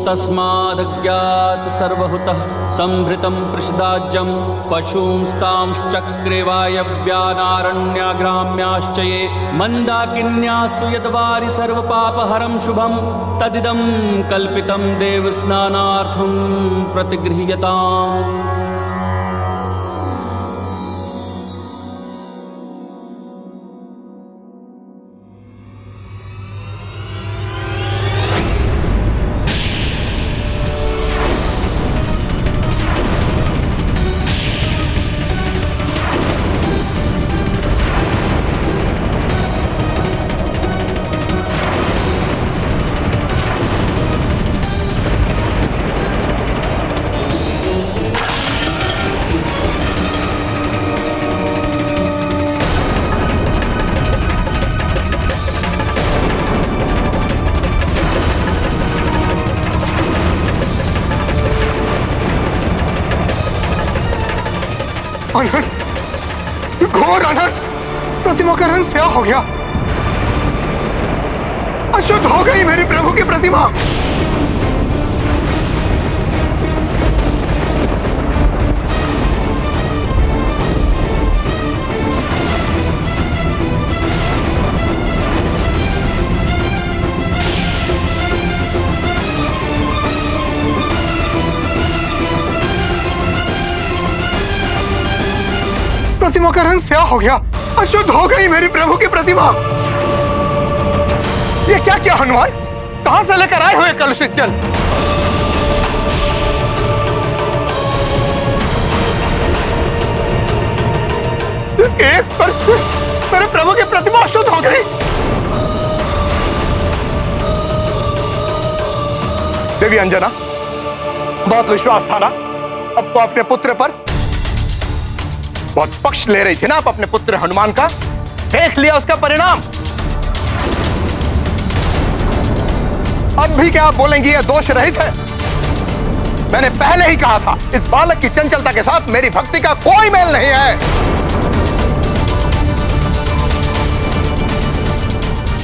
तस्मादज्ञात सर्वहुतः संभृतं पृषदाज्यं पशूंस्तांश्चक्रे वायव्यानारण्याग्राम्याश्च ये मन्दाकिन्यास्तु यद्वारि सर्वपापहरं शुभं तदिदं कल्पितं देवस्नानार्थं प्रतिगृह्यताम्। अनर्थ, घोर अनर्थ। प्रतिमा का रंग स्याह हो गया, अशुद्ध हो गई मेरे प्रभु की प्रतिमा। प्रतिमा का रंग स्याह हो गया, अशुद्ध हो गई मेरी प्रभु की प्रतिमा। ये क्या किया हनुमान? कहां से लेकर आए हुए कलुषित जल? जिसके एक स्पर्श से मेरे प्रभु की प्रतिमा अशुद्ध हो गई। देवी अंजना, बहुत विश्वास था ना आपको अपने पुत्र पर? बहुत पक्ष ले रही थी ना आप अपने पुत्र हनुमान का? देख लिया उसका परिणाम। अब भी क्या आप बोलेंगी ये दोष रहित है? मैंने पहले ही कहा था, इस बालक की चंचलता के साथ मेरी भक्ति का कोई मेल नहीं है।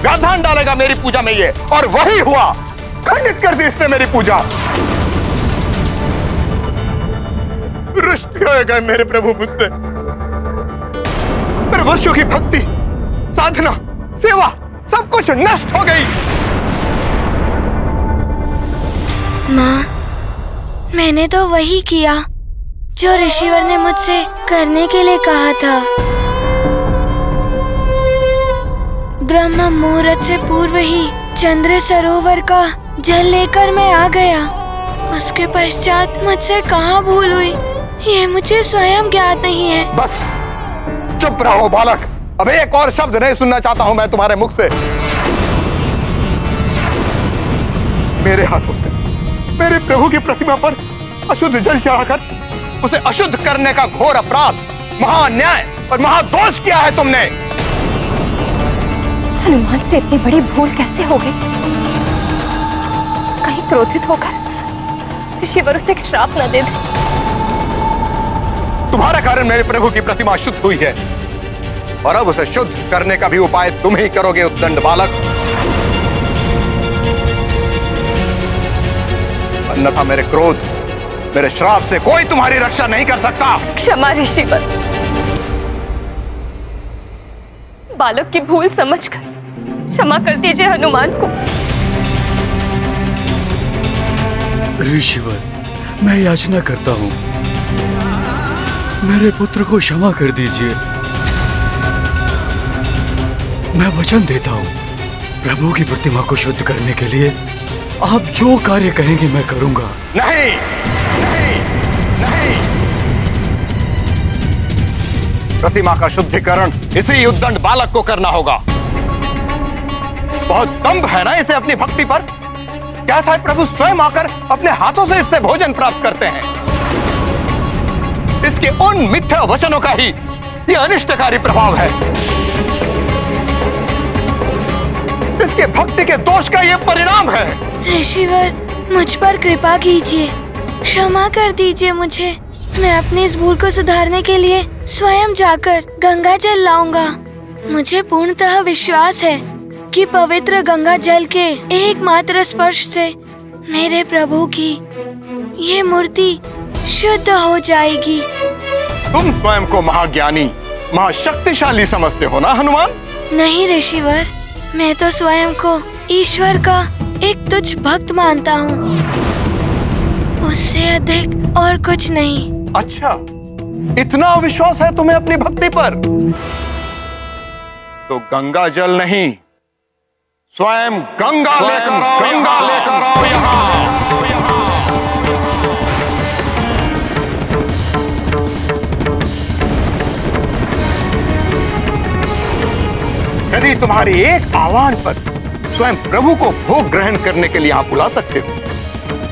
व्यवधान डालेगा मेरी पूजा में ये, और वही हुआ। खंडित कर दी इसने मेरी पूजा। रुष्ट हो गए मेरे प्रभु मुझसे। मेरे वर्षों की भक्ति, साधना, सेवा सब कुछ नष्ट हो गई। माँ, मैंने तो वही किया जो ऋषिवर ने मुझसे करने के लिए कहा था। ब्रह्म मुहूर्त से पूर्व ही चंद्र सरोवर का जल लेकर मैं आ गया। उसके पश्चात मुझसे कहाँ भूल हुई, ये मुझे स्वयं ज्ञात नहीं है। बस चुप रहो बालक, अब एक और शब्द नहीं सुनना चाहता हूं मैं तुम्हारे मुख से। मेरे हाथों से मेरे प्रभु की प्रतिमा पर अशुद्ध जल चढ़ाकर उसे अशुद्ध करने का घोर अपराध, महाअन्याय और महादोष किया है तुमने। हनुमान से इतनी बड़ी भूल कैसे हो गई? कहीं क्रोधित होकर ऋषिवर उसे एक श्राप न दे दे। तुम्हारे कारण मेरे प्रभु की प्रतिमा शुद्ध हुई है, और अब उसे शुद्ध करने का भी उपाय तुम ही करोगे उद्दंड बालक। अन्यथा मेरे क्रोध, मेरे श्राप से कोई तुम्हारी रक्षा नहीं कर सकता। क्षमा ऋषिवर, बालक की भूल समझकर क्षमा कर दीजिए हनुमान को। ऋषिवर, मैं याचना करता हूँ, मेरे पुत्र को क्षमा कर दीजिए। मैं वचन देता हूँ, प्रभु की प्रतिमा को शुद्ध करने के लिए आप जो कार्य कहेंगे मैं करूंगा। नहीं, नहीं, नहीं। प्रतिमा का शुद्धिकरण इसी उद्दंड बालक को करना होगा। बहुत दंभ है ना इसे अपनी भक्ति पर। क्या था प्रभु स्वयं आकर अपने हाथों से इससे भोजन प्राप्त करते हैं। इसके उन मिथ्या वचनों का ही ये अनिष्टकारी प्रभाव है। इसके भक्ति के दोष का ये परिणाम है। ऋषिवर, मुझ पर कृपा कीजिए, क्षमा कर दीजिए मुझे। मैं अपनी इस भूल को सुधारने के लिए स्वयं जाकर गंगा जल लाऊंगा। मुझे पूर्णतः विश्वास है कि पवित्र गंगा जल के एकमात्र स्पर्श से मेरे प्रभु की ये मूर्ति शुद्ध हो जाएगी। तुम स्वयं को महाज्ञानी, महाशक्तिशाली समझते हो ना हनुमान? नहीं ऋषिवर, मैं तो स्वयं को ईश्वर का एक तुच्छ भक्त मानता हूँ, उससे अधिक और कुछ नहीं। अच्छा, इतना विश्वास है तुम्हें अपनी भक्ति पर? तो गंगा जल नहीं, स्वयं गंगा लेकर आओ, गंगा लेकर आओ यहाँ। यदि तुम्हारी एक आह्वान पर स्वयं प्रभु को भोग ग्रहण करने के लिए आप बुला सकते हो,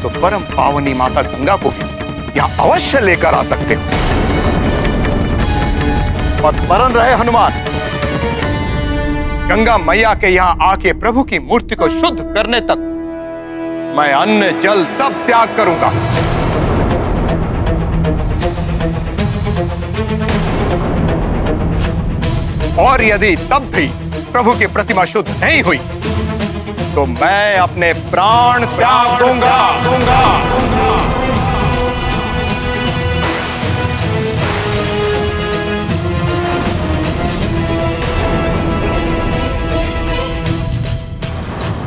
तो परम पावनी माता गंगा को भी यहाँ अवश्य लेकर आ सकते हो। और स्मरण रहे हनुमान, गंगा मैया के यहाँ आके प्रभु की मूर्ति को शुद्ध करने तक मैं अन्न जल सब त्याग करूंगा। और यदि तब भी प्रभु की प्रतिमा शुद्ध नहीं हुई तो मैं अपने प्राण त्याग दूंगा।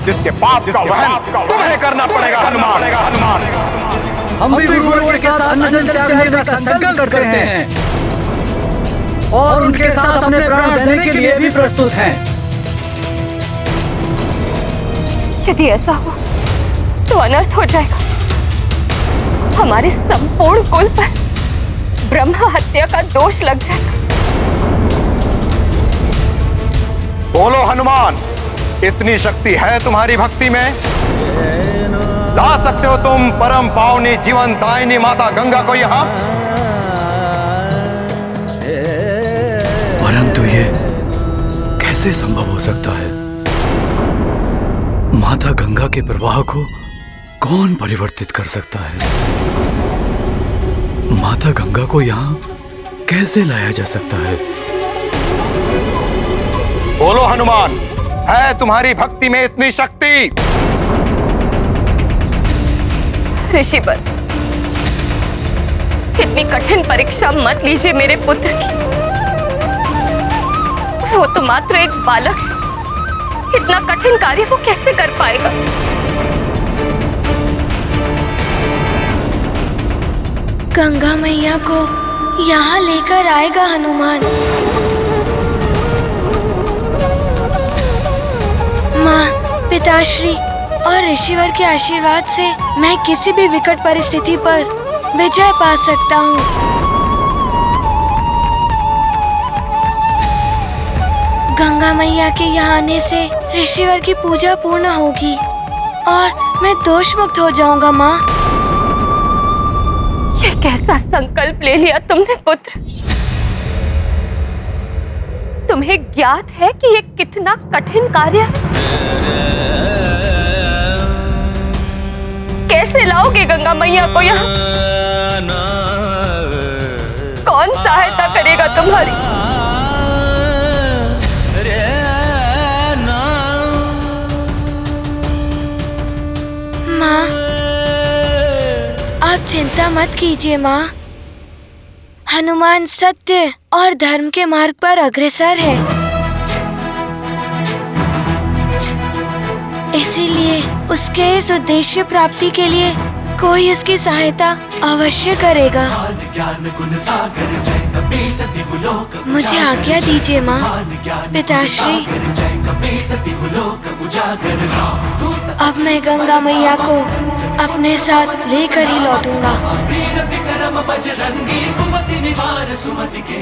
जिसके पाप का वहन तुम्हें करना पड़ेगा हनुमान। हम भी गुरुवर के साथ अन्न त्यागने का संकल्प करते हैं और उनके साथ अपने प्राण देने के लिए भी प्रस्तुत हैं। यदि ऐसा हो तो अनर्थ हो जाएगा। हमारे संपूर्ण कुल पर ब्रह्म हत्या का दोष लग जाएगा। बोलो हनुमान, इतनी शक्ति है तुम्हारी भक्ति में? ला सकते हो तुम परम पावनी जीवन दायिनी माता गंगा को यहाँ? परंतु ये कैसे संभव हो सकता है? माता गंगा के प्रवाह को कौन परिवर्तित कर सकता है? माता गंगा को यहाँ कैसे लाया जा सकता है? बोलो हनुमान, है तुम्हारी भक्ति में इतनी शक्ति? ऋषिवर, इतनी कठिन परीक्षा मत लीजिए मेरे पुत्र की। वो तो मात्र एक बालक है। इतना कठिन कार्य वो कैसे कर पाएगा? गंगा मैया को यहाँ लेकर आएगा हनुमान। माँ, पिताश्री और ऋषिवर के आशीर्वाद से मैं किसी भी विकट परिस्थिति पर विजय पा सकता हूँ। गंगा मैया के यहाँ आने से ऋषिवर की पूजा पूर्ण होगी और मैं दोष मुक्त हो जाऊंगा। माँ, ये कैसा संकल्प ले लिया तुमने पुत्र? तुम्हें ज्ञात है कि ये कितना कठिन कार्य है? कैसे लाओगे गंगा मैया को यहाँ? कौन सहायता करेगा तुम्हारी? माँ, आप चिंता मत कीजिए माँ। हनुमान सत्य और धर्म के मार्ग पर अग्रसर है, इसीलिए उसके इस उद्देश्य प्राप्ति के लिए कोई उसकी सहायता अवश्य करेगा। मुझे आज्ञा दीजिए माँ। पिताश्री, अब मैं गंगा मैया को अपने साथ लेकर ही लौटूंगा।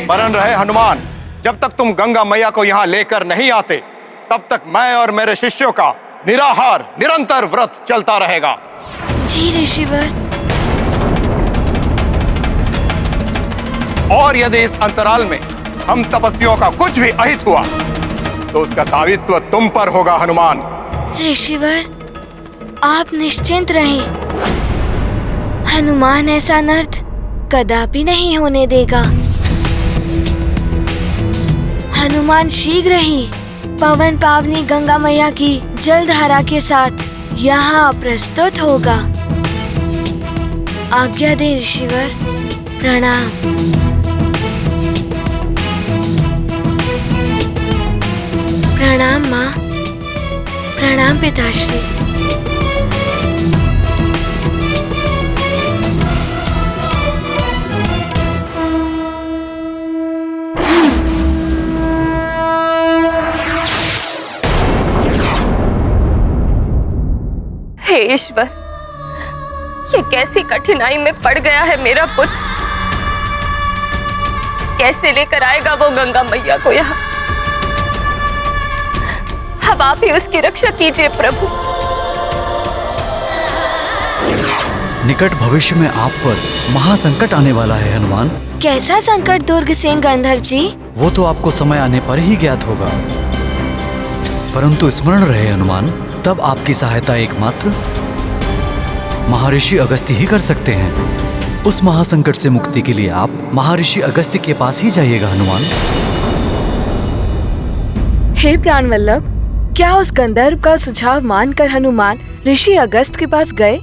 मरण रहे हनुमान, जब तक तुम गंगा मैया को यहाँ लेकर नहीं आते तब तक मैं और मेरे शिष्यों का निराहार निरंतर व्रत चलता रहेगा। जी ऋषिवर। और यदि इस अंतराल में हम तपस्वियों का कुछ भी अहित हुआ तो उसका दायित्व तुम पर होगा हनुमान। ऋषिवर, आप निश्चिंत रहें। हनुमान ऐसा अनर्थ कदापि नहीं होने देगा। हनुमान शीघ्र ही पवन पावनी गंगा मैया की जलधारा के साथ यहाँ प्रस्तुत होगा। आज्ञा दे ऋषिवर। प्रणाम। प्रणाम माँ। प्रणाम पिताश्री। हे ईश्वर, ये कैसी कठिनाई में पड़ गया है मेरा पुत्र। कैसे लेकर आएगा वो गंगा मैया को यहाँ? अब आप ही उसकी रक्षा कीजिए प्रभु। निकट भविष्य में आप पर महासंकट आने वाला है हनुमान। कैसा संकट दुर्गसेन गंधर्व जी? वो तो आपको समय आने पर ही ज्ञात होगा, परंतु स्मरण रहे हनुमान, तब आपकी सहायता एकमात्र महर्षि अगस्त्य ही कर सकते हैं। उस महासंकट से मुक्ति के लिए आप महर्षि अगस्त्य के पास ही जाइएगा हनुमान। हे प्राणवल्लभ, क्या उस गंधर्व का सुझाव मानकर हनुमान ऋषि अगस्त के पास गए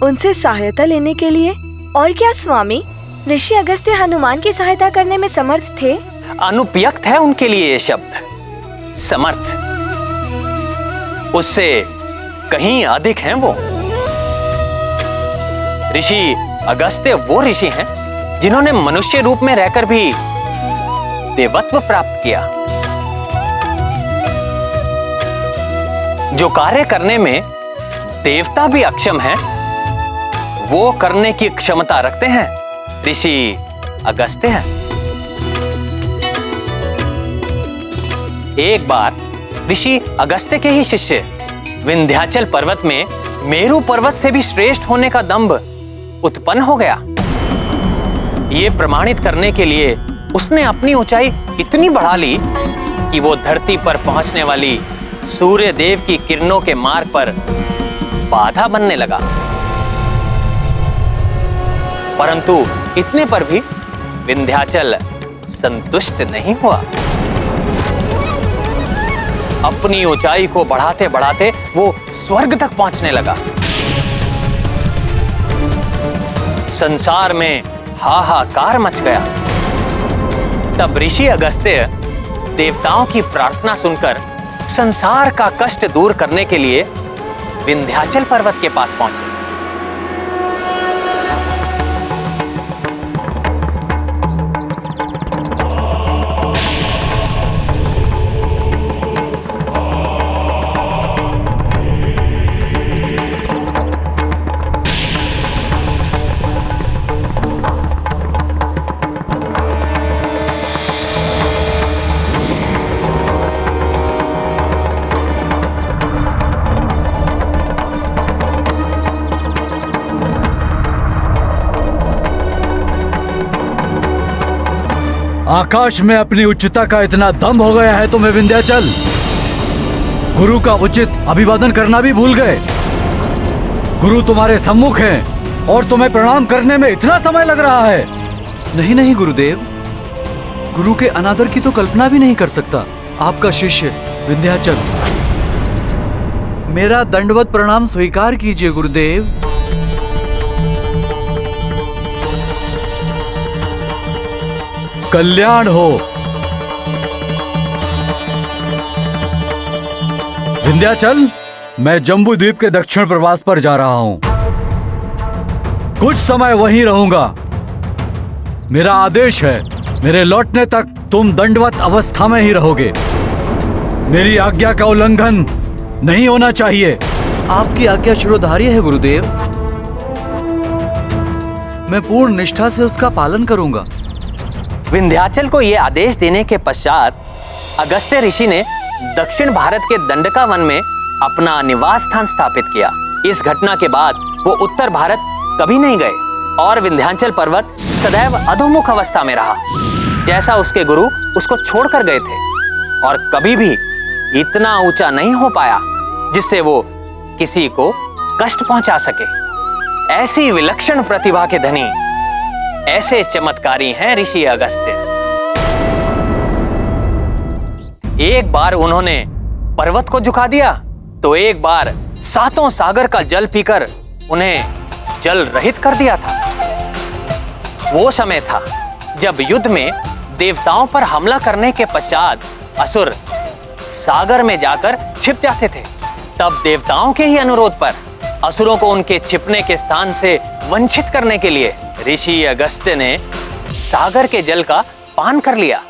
उनसे सहायता लेने के लिए? और क्या स्वामी, ऋषि अगस्त्य हनुमान की सहायता करने में समर्थ थे? अनुपयुक्त है उनके लिए ये शब्द। समर्थ उससे कहीं अधिक हैं वो। ऋषि अगस्त्य वो ऋषि हैं जिन्होंने मनुष्य रूप में रहकर भी देवत्व प्राप्त किया। जो कार्य करने में देवता भी अक्षम है, वो करने की क्षमता रखते हैं ऋषि अगस्त्य हैं। एक बार ऋषि अगस्त्य के ही शिष्य विंध्याचल पर्वत में मेरु पर्वत से भी श्रेष्ठ होने का दंभ उत्पन्न हो गया। ये प्रमाणित करने के लिए उसने अपनी ऊंचाई इतनी बढ़ा ली कि वो धरती पर पहुंचने वाली सूर्य देव की किरणों के मार्ग पर बाधा बनने लगा। परंतु इतने पर भी विंध्याचल संतुष्ट नहीं हुआ। अपनी ऊंचाई को बढ़ाते बढ़ाते वो स्वर्ग तक पहुंचने लगा। संसार में हाहाकार मच गया। तब ऋषि अगस्त्य देवताओं की प्रार्थना सुनकर संसार का कष्ट दूर करने के लिए विंध्याचल पर्वत के पास पहुंचे। आकाश में अपनी उच्चता का इतना दम हो गया है तुम्हें विंध्याचल। गुरु का उचित अभिवादन करना भी भूल गए। गुरु तुम्हारे सम्मुख हैं और तुम्हें प्रणाम करने में इतना समय लग रहा है। नहीं नहीं गुरुदेव, गुरु के अनादर की तो कल्पना भी नहीं कर सकता। आपका शिष्य विंध्याचल। मेरा दंडवत प्रणाम स्वीकार कीजिए गुरुदेव। कल्याण हो। विंध्याचल, मैं जम्बू द्वीप के दक्षिण प्रवास पर जा रहा हूं। कुछ समय वहीं रहूंगा। मेरा आदेश है, मेरे लौटने तक तुम दंडवत अवस्था में ही रहोगे। मेरी आज्ञा का उल्लंघन नहीं होना चाहिए। आपकी आज्ञा शिरोधार्य है गुरुदेव। मैं पूर्ण निष्ठा से उसका पालन करूंगा। विंध्याचल को यह आदेश देने के पश्चात अगस्त्य ऋषि ने दक्षिण भारत के दंडका वन में अपना निवास स्थान स्थापित किया। इस घटना के बाद वो उत्तर भारत कभी नहीं गए और विंध्याचल पर्वत सदैव अधोमुख अवस्था में रहा, जैसा उसके गुरु उसको छोड़कर गए थे, और कभी भी इतना ऊंचा नहीं हो पाया जिससे वो किसी को कष्ट पहुंचा सके। ऐसी विलक्षण प्रतिभा के धनी, ऐसे चमत्कारी हैं ऋषि अगस्त्य। एक बार उन्होंने पर्वत को झुका दिया, तो एक बार सातों सागर का जल पीकर उन्हें जल रहित कर दिया था। वो समय था जब युद्ध में देवताओं पर हमला करने के पश्चात असुर सागर में जाकर छिप जाते थे। तब देवताओं के ही अनुरोध पर असुरों को उनके छिपने के स्थान से वंचित करने के लिए ऋषि अगस्त्य ने सागर के जल का पान कर लिया।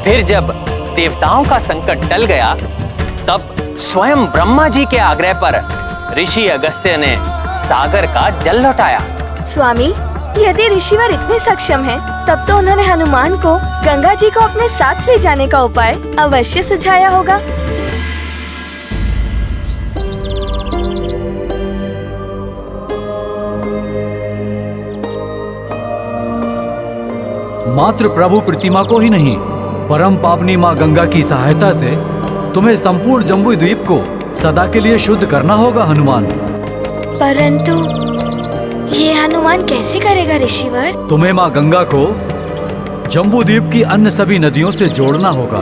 फिर जब देवताओं का संकट टल गया, तब स्वयं ब्रह्मा जी के आग्रह पर ऋषि अगस्त्य ने सागर का जल लौटाया। स्वामी, यदि ऋषिवर इतने सक्षम हैं, तब तो उन्होंने हनुमान को गंगा जी को अपने साथ ले जाने का उपाय अवश्य सुझाया होगा। मात्र प्रभु प्रतिमा को ही नहीं, परम पावनी माँ गंगा की सहायता से तुम्हें संपूर्ण जम्बू द्वीप को सदा के लिए शुद्ध करना होगा हनुमान। परंतु ये हनुमान कैसे करेगा ऋषिवर? तुम्हें माँ गंगा को जम्बू द्वीप की अन्य सभी नदियों से जोड़ना होगा।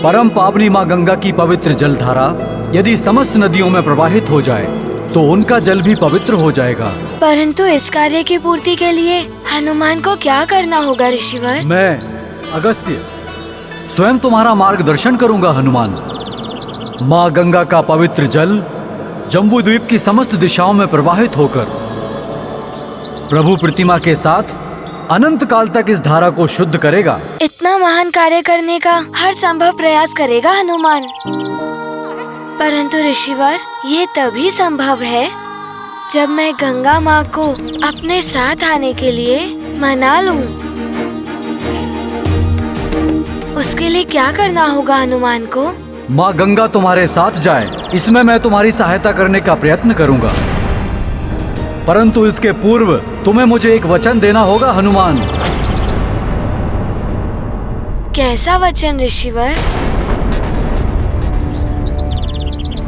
परम पावनी माँ गंगा की पवित्र जलधारा यदि समस्त नदियों में प्रवाहित हो जाए तो उनका जल भी पवित्र हो जाएगा। परंतु इस कार्य की पूर्ति के लिए हनुमान को क्या करना होगा ऋषिवर? मैं अगस्त्य स्वयं तुम्हारा मार्गदर्शन करूंगा हनुमान। माँ गंगा का पवित्र जल जम्बू द्वीप की समस्त दिशाओं में प्रवाहित होकर प्रभु प्रतिमा के साथ अनंत काल तक इस धारा को शुद्ध करेगा। इतना महान कार्य करने का हर संभव प्रयास करेगा हनुमान। परंतु ऋषिवर, ये तभी संभव है जब मैं गंगा माँ को अपने साथ आने के लिए मना लूं। उसके लिए क्या करना होगा हनुमान को? माँ गंगा तुम्हारे साथ जाए, इसमें मैं तुम्हारी सहायता करने का प्रयत्न करूंगा। परंतु इसके पूर्व तुम्हें मुझे एक वचन देना होगा हनुमान। कैसा वचन ऋषिवर?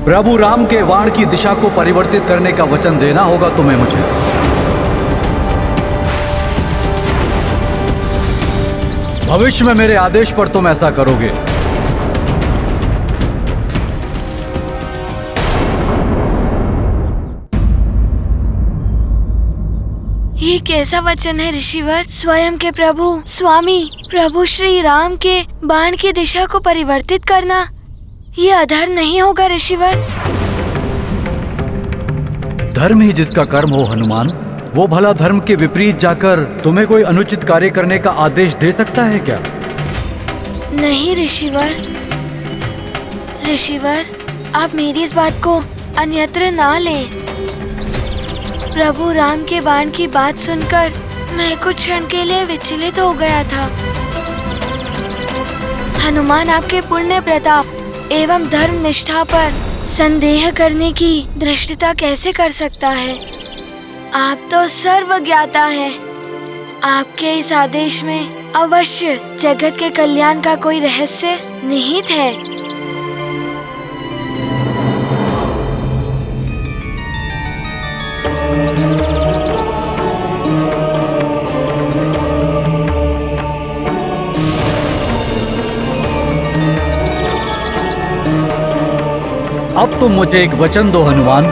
प्रभु राम के बाण की दिशा को परिवर्तित करने का वचन देना होगा तुम्हें मुझे। भविष्य में मेरे आदेश पर तुम ऐसा करोगे। ये कैसा वचन है ऋषिवर? स्वयं के प्रभु स्वामी प्रभु श्री राम के बाण की दिशा को परिवर्तित करना, ये अधर्म नहीं होगा ऋषिवर? धर्म ही जिसका कर्म हो हनुमान, वो भला धर्म के विपरीत जाकर तुम्हें कोई अनुचित कार्य करने का आदेश दे सकता है क्या? नहीं ऋषिवर। ऋषिवर, आप मेरी इस बात को अन्यत्र ना लें। प्रभु राम के बाण की बात सुनकर मैं कुछ क्षण के लिए विचलित हो गया था। हनुमान आपके पुण्य प्रताप एवं धर्म निष्ठा पर संदेह करने की धृष्टता कैसे कर सकता है? आप तो सर्वज्ञाता हैं। आपके इस आदेश में अवश्य जगत के कल्याण का कोई रहस्य निहित है। अब तुम मुझे एक वचन दो हनुमान।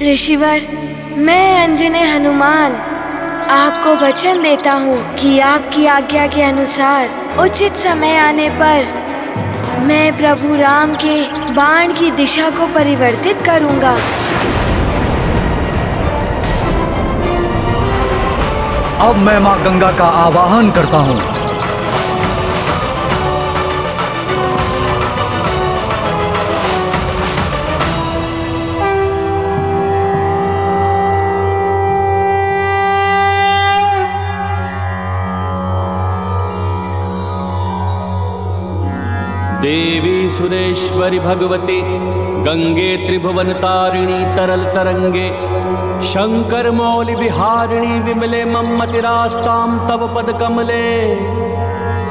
ऋषिवर, मैं अंजने हनुमान आपको वचन देता हूँ कि आपकी आज्ञा के अनुसार उचित समय आने पर मैं प्रभु राम के बाण की दिशा को परिवर्तित करूंगा। अब मैं माँ गंगा का आवाहन करता हूँ। देवी सुरेश्वरी भगवती गंगे त्रिभुवन तारिणी तरल तरंगे शंकर मौलि विहारिणी विमले मम्मतिरास्तां तव पद कमले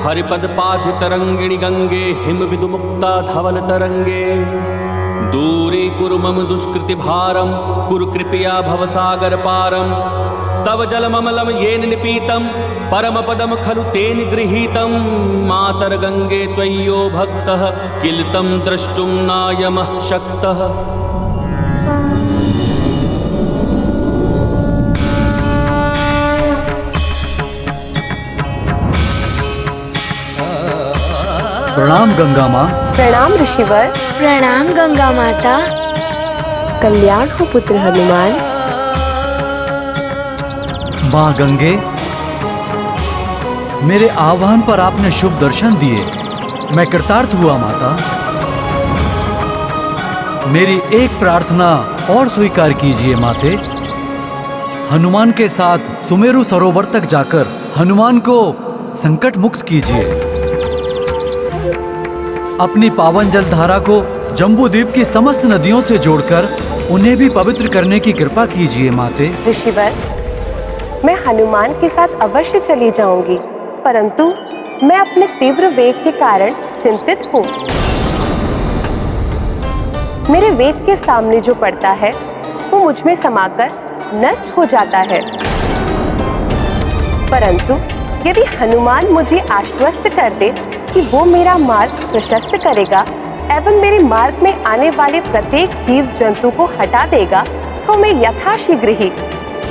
हरिपद पाधि तरंगिणी गंगे हिम विदुमुक्ता धवल तरंगे दूरी कुरु मम दुष्कृति भारम कुरु कृपया भवसागर पारम तव जलममलम येन निपीतम परम पदम खलु तेन गृहीतम मातर गंगे त्वय्यो भक्तः किल तं द्रष्टुं नायमः शक्तः। प्रणाम गंगा माँ। प्रणाम ऋषिवर। प्रणाम गंगा माता। कल्याण हो पुत्र हनुमान। माँ गंगे, मेरे आह्वान पर आपने शुभ दर्शन दिए, मैं कृतार्थ हुआ माता। मेरी एक प्रार्थना और स्वीकार कीजिए माते। हनुमान के साथ सुमेरु सरोवर तक जाकर हनुमान को संकट मुक्त कीजिए। अपनी पावन जल धारा को जम्बूद्वीप की समस्त नदियों से जोड़कर उन्हें भी पवित्र करने की कृपा कीजिए माते। ऋषिवर, मैं हनुमान के साथ अवश्य चली जाऊंगी, परंतु मैं अपने तीव्र वेग के कारण चिंतित हूँ। मेरे वेग के सामने जो पड़ता है वो मुझ में समाकर नष्ट हो जाता है, परंतु यदि हनुमान मुझे आश्वस्त कर दे कि वो मेरा मार्ग प्रशस्त करेगा एवं मेरे मार्ग में आने वाले प्रत्येक जीव जंतु को हटा देगा, तो मैं यथाशीघ्र ही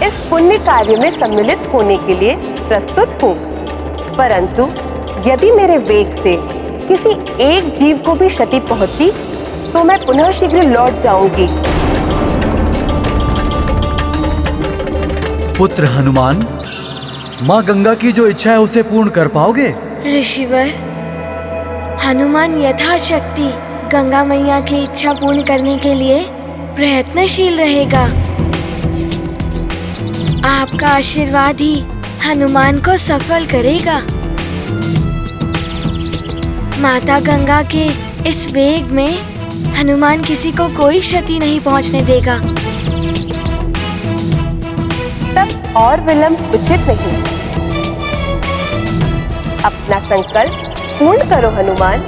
इस पुण्य कार्य में सम्मिलित होने के लिए प्रस्तुत हूँ। परंतु यदि मेरे वेग से किसी एक जीव को भी क्षति पहुंची तो मैं पुनः शीघ्र लौट जाऊंगी। पुत्र हनुमान, माँ गंगा की जो इच्छा है उसे पूर्ण कर पाओगे? ऋषिवर, हनुमान यथाशक्ति गंगा मैया की इच्छा पूर्ण करने के लिए प्रयत्नशील रहेगा। आपका आशीर्वाद ही हनुमान को सफल करेगा। माता गंगा के इस वेग में हनुमान किसी को कोई क्षति नहीं पहुंचने देगा। तब और विलंब उचित नहीं। अपना संकल्प पूर्ण करो हनुमान।